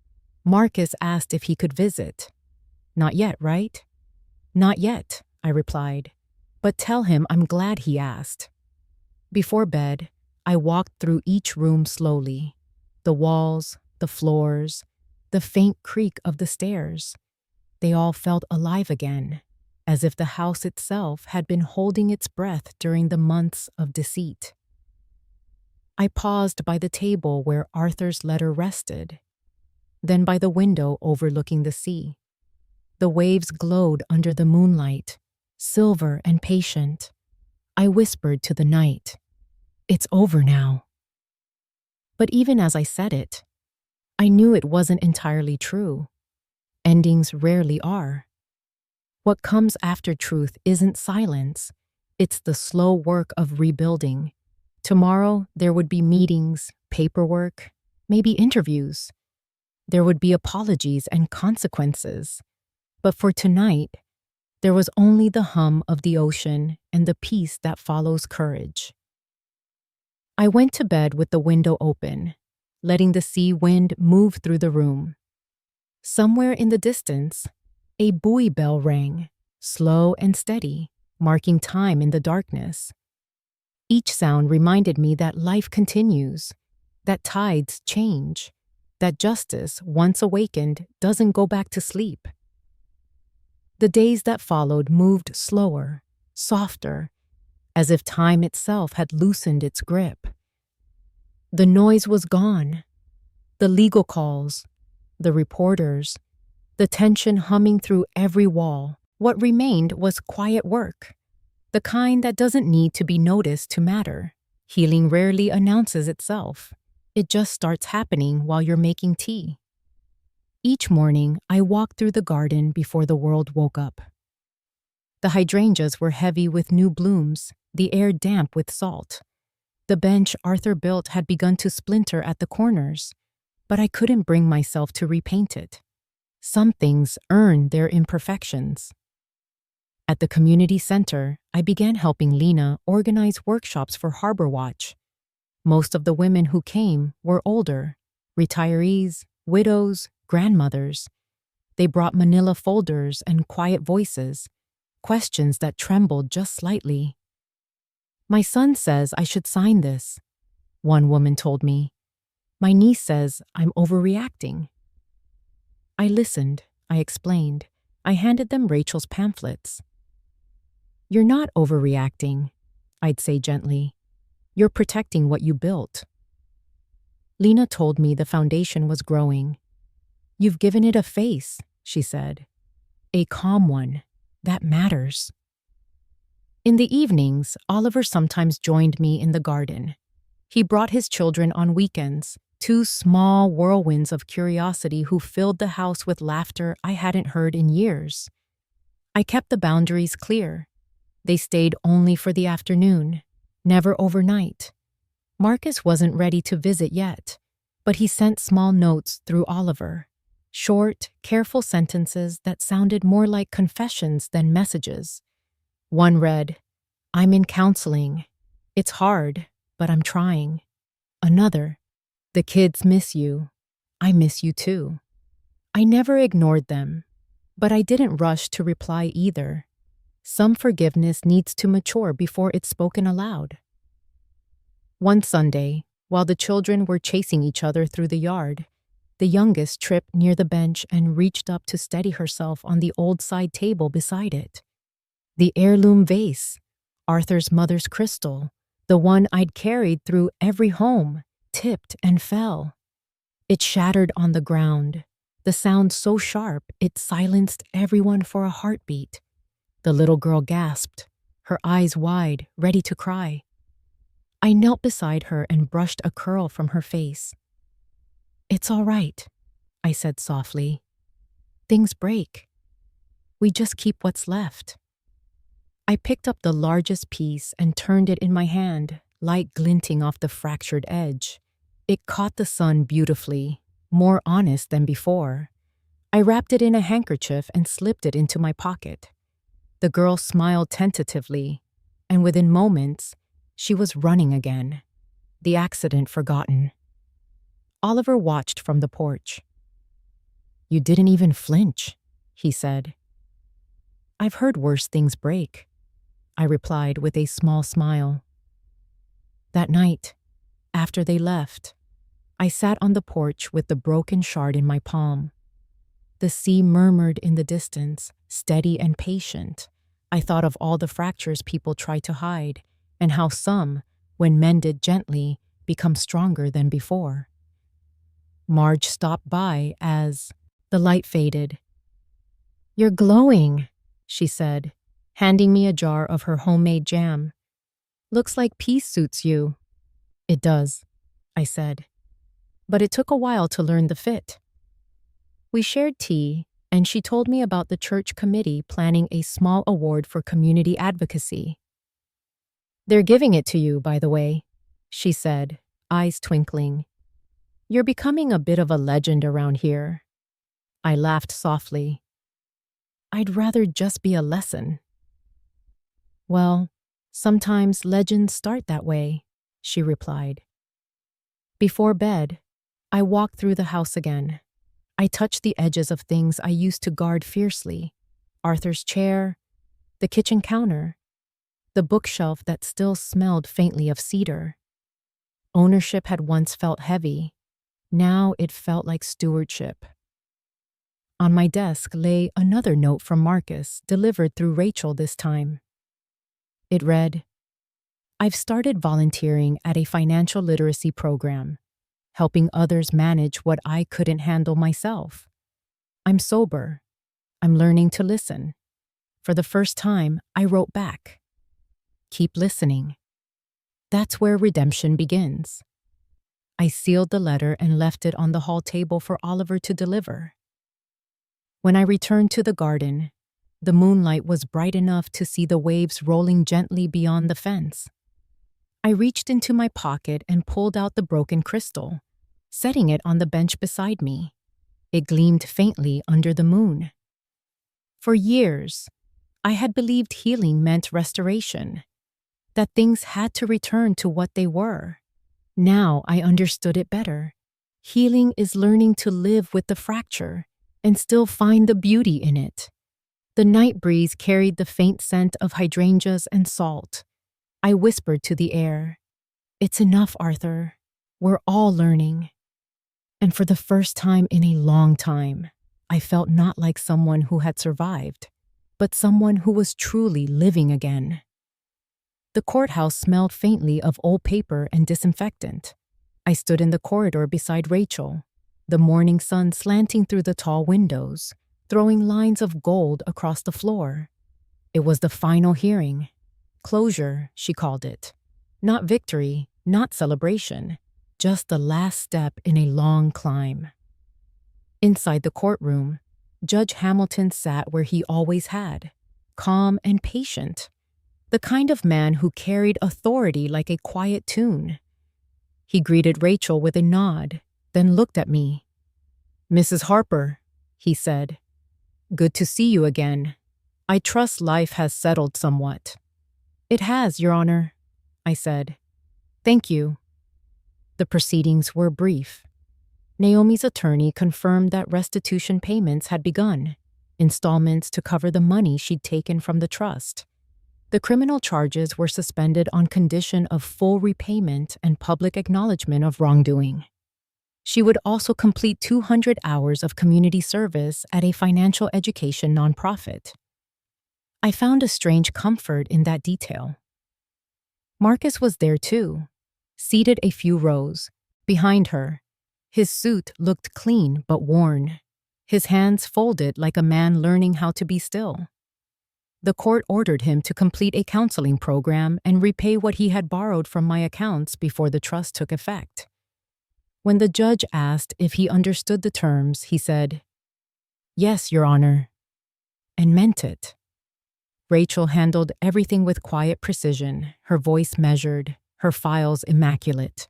Marcus asked if he could visit. Not yet, right? Not yet, I replied. But tell him I'm glad he asked. Before bed, I walked through each room slowly. The walls, the floors, the faint creak of the stairs. They all felt alive again, as if the house itself had been holding its breath during the months of deceit. I paused by the table where Arthur's letter rested, then by the window overlooking the sea. The waves glowed under the moonlight, silver and patient. I whispered to the night, "It's over now." But even as I said it, I knew it wasn't entirely true. Endings rarely are. What comes after truth isn't silence. It's the slow work of rebuilding. Tomorrow, there would be meetings, paperwork, maybe interviews. There would be apologies and consequences. But for tonight, There was only the hum of the ocean and the peace that follows courage. I went to bed with the window open, letting the sea wind move through the room. Somewhere in the distance, a buoy bell rang, slow and steady, marking time in the darkness. Each sound reminded me that life continues, that tides change, that justice, once awakened, doesn't go back to sleep. The days that followed moved slower, softer, as if time itself had loosened its grip. The noise was gone. The legal calls, the reporters, the tension humming through every wall. What remained was quiet work, the kind that doesn't need to be noticed to matter. Healing rarely announces itself. It just starts happening while you're making tea. Each morning, I walked through the garden before the world woke up. The hydrangeas were heavy with new blooms, the air damp with salt. The bench Arthur built had begun to splinter at the corners, but I couldn't bring myself to repaint it. Some things earn their imperfections. At the community center, I began helping Lena organize workshops for Harbor Watch. Most of the women who came were older, retirees, widows, grandmothers. They brought manila folders and quiet voices, questions that trembled just slightly. "My son says I should sign this," one woman told me. "My niece says I'm overreacting." I listened, I explained. I handed them Rachel's pamphlets. "You're not overreacting," I'd say gently. "You're protecting what you built." Lena told me the foundation was growing. "You've given it a face," she said. "A calm one. That matters." In the evenings, Oliver sometimes joined me in the garden. He brought his children on weekends, two small whirlwinds of curiosity who filled the house with laughter I hadn't heard in years. I kept the boundaries clear. They stayed only for the afternoon, never overnight. Marcus wasn't ready to visit yet, but he sent small notes through Oliver. Short, careful sentences that sounded more like confessions than messages. One read, "I'm in counseling. It's hard, but I'm trying." Another, "The kids miss you. I miss you too." I never ignored them, but I didn't rush to reply either. Some forgiveness needs to mature before it's spoken aloud. One Sunday, while the children were chasing each other through the yard, the youngest tripped near the bench and reached up to steady herself on the old side table beside it. The heirloom vase, Arthur's mother's crystal, the one I'd carried through every home, tipped and fell. It shattered on the ground, the sound so sharp it silenced everyone for a heartbeat. The little girl gasped, her eyes wide, ready to cry. I knelt beside her and brushed a curl from her face. "It's all right," I said softly. "Things break. We just keep what's left." I picked up the largest piece and turned it in my hand, light glinting off the fractured edge. It caught the sun beautifully, more honest than before. I wrapped it in a handkerchief and slipped it into my pocket. The girl smiled tentatively, and within moments, she was running again, the accident forgotten. Oliver watched from the porch. "You didn't even flinch," he said. "I've heard worse things break," I replied with a small smile. That night, after they left, I sat on the porch with the broken shard in my palm. The sea murmured in the distance, steady and patient. I thought of all the fractures people try to hide, and how some, when mended gently, become stronger than before. Marge stopped by as the light faded. "You're glowing," she said, handing me a jar of her homemade jam. "Looks like peace suits you." "It does," I said. But it took a while to learn the fit. We shared tea, and she told me about the church committee planning a small award for community advocacy. "They're giving it to you, by the way," she said, eyes twinkling. "You're becoming a bit of a legend around here." I laughed softly. I'd rather just be a lesson. Well, sometimes legends start that way, she replied. Before bed, I walked through the house again. I touched the edges of things I used to guard fiercely: Arthur's chair, the kitchen counter, the bookshelf that still smelled faintly of cedar. Ownership had once felt heavy. Now it felt like stewardship. On my desk lay another note from Marcus, delivered through Rachel this time. It read, "I've started volunteering at a financial literacy program, helping others manage what I couldn't handle myself. I'm sober. I'm learning to listen. For the first time, I wrote back. Keep listening." That's where redemption begins. I sealed the letter and left it on the hall table for Oliver to deliver. When I returned to the garden, the moonlight was bright enough to see the waves rolling gently beyond the fence. I reached into my pocket and pulled out the broken crystal, setting it on the bench beside me. It gleamed faintly under the moon. For years, I had believed healing meant restoration, that things had to return to what they were. Now I understood it better. Healing is learning to live with the fracture and still find the beauty in it. The night breeze carried the faint scent of hydrangeas and salt. I whispered to the air, "It's enough, Arthur. We're all learning." And for the first time in a long time, I felt not like someone who had survived, but someone who was truly living again. The courthouse smelled faintly of old paper and disinfectant. I stood in the corridor beside Rachel, the morning sun slanting through the tall windows, throwing lines of gold across the floor. It was the final hearing. Closure, she called it. Not victory, not celebration, just the last step in a long climb. Inside the courtroom, Judge Hamilton sat where he always had, calm and patient, the kind of man who carried authority like a quiet tune. He greeted Rachel with a nod, then looked at me. "Mrs. Harper," he said, "good to see you again. I trust life has settled somewhat." "It has, Your Honor," I said. "Thank you." The proceedings were brief. Naomi's attorney confirmed that restitution payments had begun, installments to cover the money she'd taken from the trust. The criminal charges were suspended on condition of full repayment and public acknowledgement of wrongdoing. She would also complete 200 hours of community service at a financial education nonprofit. I found a strange comfort in that detail. Marcus was there too, seated a few rows behind her. His suit looked clean but worn, his hands folded like a man learning how to be still. The court ordered him to complete a counseling program and repay what he had borrowed from my accounts before the trust took effect. When the judge asked if he understood the terms, he said, "Yes, Your Honor," and meant it. Rachel handled everything with quiet precision, her voice measured, her files immaculate.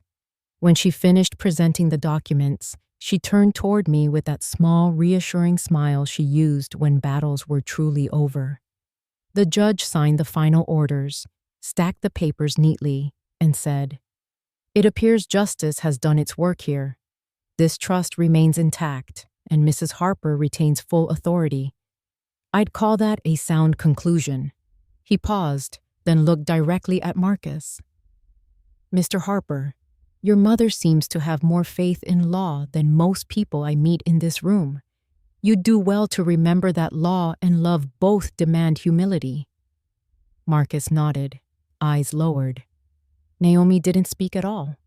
When she finished presenting the documents, she turned toward me with that small, reassuring smile she used when battles were truly over. The judge signed the final orders, stacked the papers neatly, and said, "It appears justice has done its work here. This trust remains intact, and Mrs. Harper retains full authority. I'd call that a sound conclusion." He paused, then looked directly at Marcus. "Mr. Harper, your mother seems to have more faith in law than most people I meet in this room. You'd do well to remember that law and love both demand humility." Marcus nodded, eyes lowered. Naomi didn't speak at all.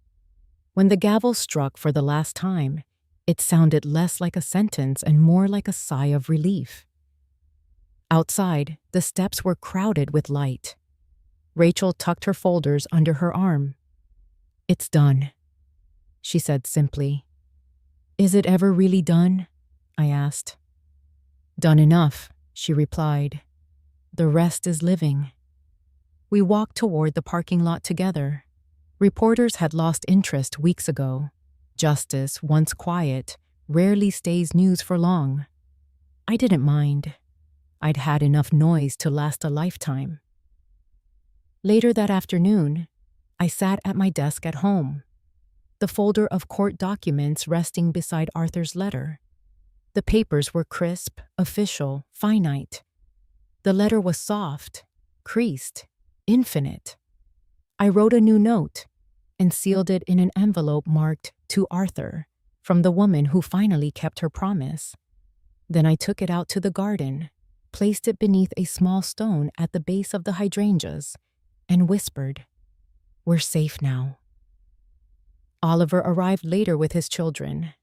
When the gavel struck for the last time, it sounded less like a sentence and more like a sigh of relief. Outside, the steps were crowded with light. Rachel tucked her folders under her arm. "It's done," she said simply. "Is it ever really done?" I asked. "Done enough," she replied. "The rest is living." We walked toward the parking lot together. Reporters had lost interest weeks ago. Justice, once quiet, rarely stays news for long. I didn't mind. I'd had enough noise to last a lifetime. Later that afternoon, I sat at my desk at home, the folder of court documents resting beside Arthur's letter. The papers were crisp, official, finite. The letter was soft, creased, infinite. I wrote a new note and sealed it in an envelope marked "To Arthur," from the woman who finally kept her promise. Then I took it out to the garden, placed it beneath a small stone at the base of the hydrangeas, and whispered, "We're safe now." Oliver arrived later with his children.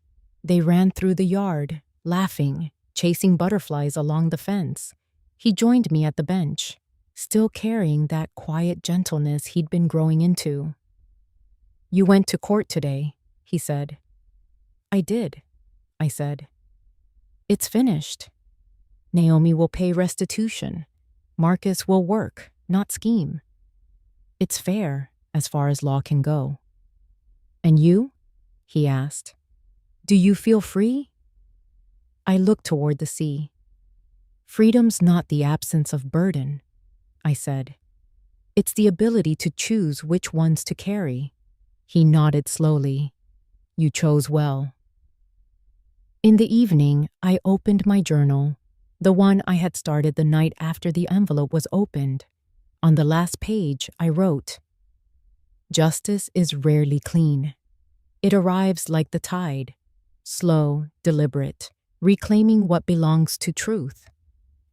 They ran through the yard, laughing, chasing butterflies along the fence. He joined me at the bench, still carrying that quiet gentleness he'd been growing into. "You went to court today," he said. "I did," I said. "It's finished. Naomi will pay restitution. Marcus will work, not scheme. It's fair, as far as law can go." "And you?" he asked. "Do you feel free?" I looked toward the sea. "Freedom's not the absence of burden," I said. "It's the ability to choose which ones to carry." He nodded slowly. "You chose well." In the evening, I opened my journal, the one I had started the night after the envelope was opened. On the last page, I wrote, "Justice is rarely clean. It arrives like the tide, slow, deliberate, reclaiming what belongs to truth.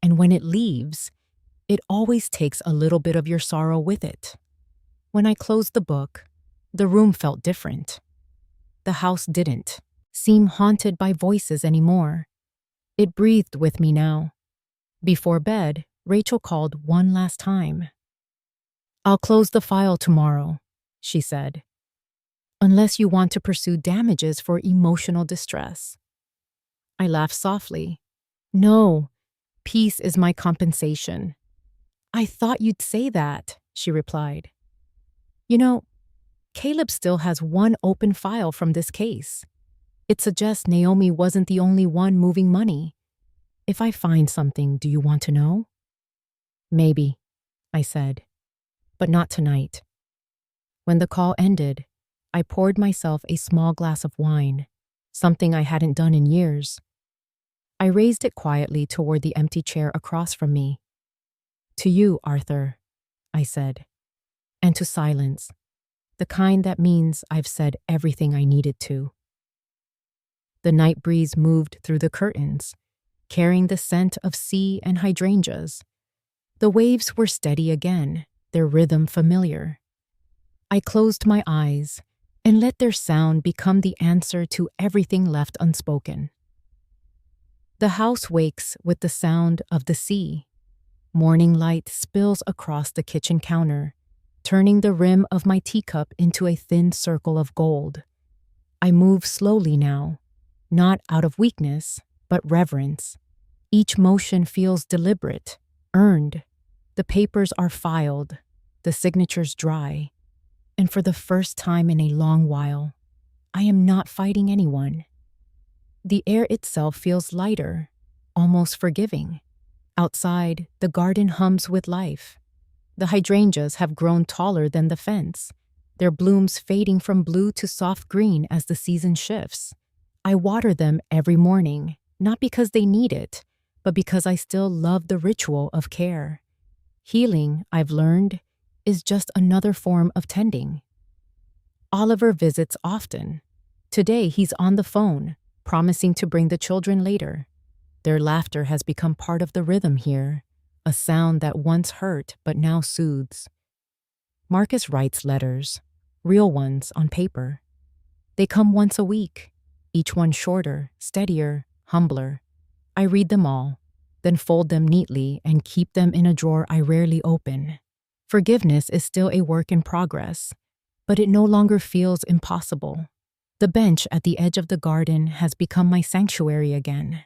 And when it leaves, it always takes a little bit of your sorrow with it." When I closed the book, the room felt different. The house didn't seem haunted by voices anymore. It breathed with me now. Before bed, Rachel called one last time. "I'll close the file tomorrow," she said, "unless you want to pursue damages for emotional distress." I laughed softly. "No, peace is my compensation." "I thought you'd say that," she replied. "You know, Caleb still has one open file from this case. It suggests Naomi wasn't the only one moving money. If I find something, do you want to know?" "Maybe," I said, "but not tonight." When the call ended, I poured myself a small glass of wine, something I hadn't done in years. I raised it quietly toward the empty chair across from me. "To you, Arthur," I said, "and to silence, the kind that means I've said everything I needed to." The night breeze moved through the curtains, carrying the scent of sea and hydrangeas. The waves were steady again, their rhythm familiar. I closed my eyes and let their sound become the answer to everything left unspoken. The house wakes with the sound of the sea. Morning light spills across the kitchen counter, turning the rim of my teacup into a thin circle of gold. I move slowly now, not out of weakness, but reverence. Each motion feels deliberate, earned. The papers are filed, the signatures dry, and for the first time in a long while, I am not fighting anyone. The air itself feels lighter, almost forgiving. Outside, the garden hums with life. The hydrangeas have grown taller than the fence, their blooms fading from blue to soft green as the season shifts. I water them every morning, not because they need it, but because I still love the ritual of care. Healing, I've learned, is just another form of tending. Oliver visits often. Today he's on the phone, promising to bring the children later. Their laughter has become part of the rhythm here, a sound that once hurt but now soothes. Marcus writes letters, real ones on paper. They come once a week, each one shorter, steadier, humbler. I read them all, then fold them neatly and keep them in a drawer I rarely open. Forgiveness is still a work in progress, but it no longer feels impossible. The bench at the edge of the garden has become my sanctuary again.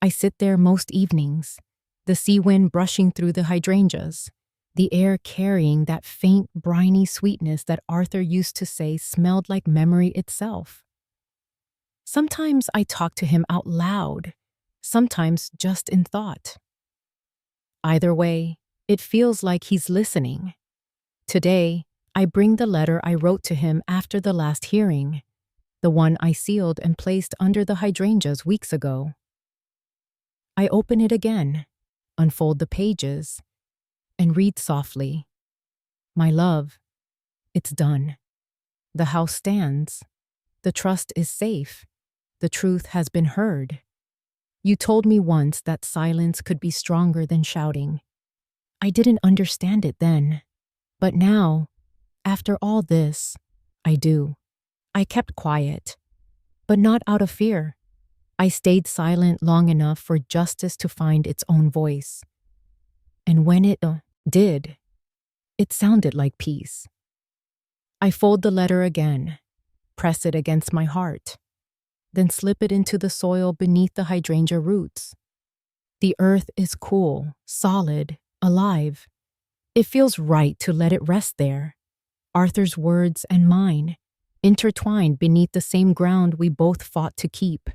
I sit there most evenings, the sea wind brushing through the hydrangeas, the air carrying that faint, briny sweetness that Arthur used to say smelled like memory itself. Sometimes I talk to him out loud, sometimes just in thought. Either way, it feels like he's listening. Today, I bring the letter I wrote to him after the last hearing, the one I sealed and placed under the hydrangeas weeks ago. I open it again, unfold the pages, and read softly. My love, it's done. The house stands. The trust is safe. The truth has been heard. You told me once that silence could be stronger than shouting. I didn't understand it then. But now, after all this, I do. I kept quiet, but not out of fear. I stayed silent long enough for justice to find its own voice. And when it did, it sounded like peace. I fold the letter again, press it against my heart, then slip it into the soil beneath the hydrangea roots. The earth is cool, solid, alive. It feels right to let it rest there. Arthur's words and mine, intertwined beneath the same ground we both fought to keep.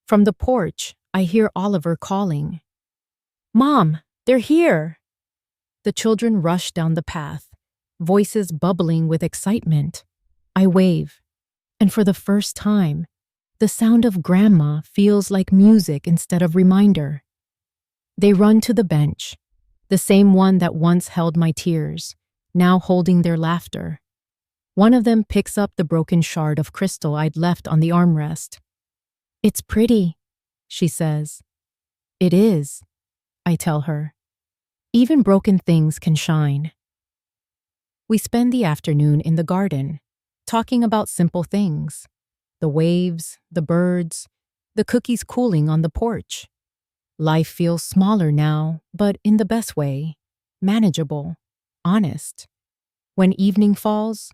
From the porch, I hear Oliver calling. "Mom, they're here!" The children rush down the path, voices bubbling with excitement. I wave, and for the first time, the sound of Grandma feels like music instead of reminder. They run to the bench, the same one that once held my tears, now holding their laughter. One of them picks up the broken shard of crystal I'd left on the armrest. "It's pretty," she says. "It is," I tell her. "Even broken things can shine." We spend the afternoon in the garden, talking about simple things. The waves, the birds, the cookies cooling on the porch. Life feels smaller now, but in the best way. Manageable, honest. When evening falls,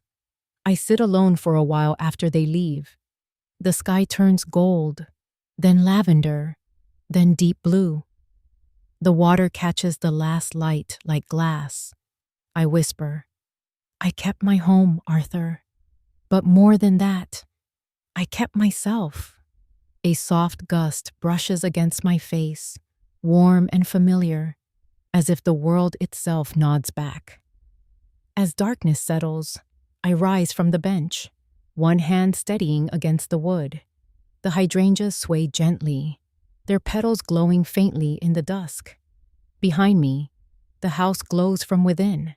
I sit alone for a while after they leave. The sky turns gold, then lavender, then deep blue. The water catches the last light like glass. I whisper, "I kept my home, Arthur. But more than that, I kept myself." A soft gust brushes against my face, warm and familiar, as if the world itself nods back. As darkness settles, I rise from the bench, one hand steadying against the wood. The hydrangeas sway gently, their petals glowing faintly in the dusk. Behind me, the house glows from within.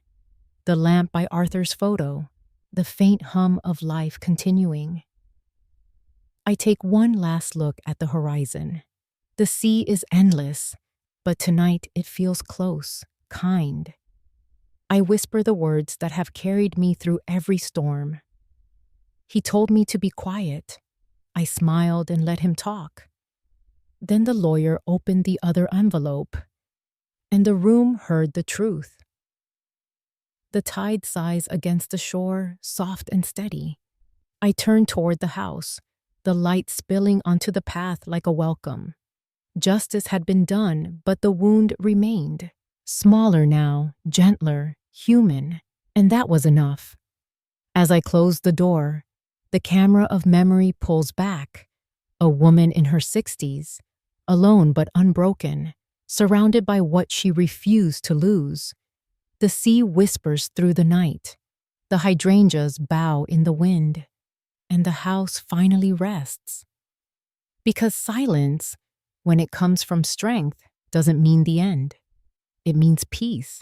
The lamp by Arthur's photo, the faint hum of life continuing. I take one last look at the horizon. The sea is endless, but tonight it feels close, kind. I whisper the words that have carried me through every storm. He told me to be quiet. I smiled and let him talk. Then the lawyer opened the other envelope, and the room heard the truth. The tide sighs against the shore, soft and steady. I turn toward the house, the light spilling onto the path like a welcome. Justice had been done, but the wound remained. Smaller now, gentler, human, and that was enough. As I close the door, the camera of memory pulls back. A woman in her 60s, alone but unbroken, surrounded by what she refused to lose. The sea whispers through the night. The hydrangeas bow in the wind, and the house finally rests. Because silence, when it comes from strength, doesn't mean the end. It means peace.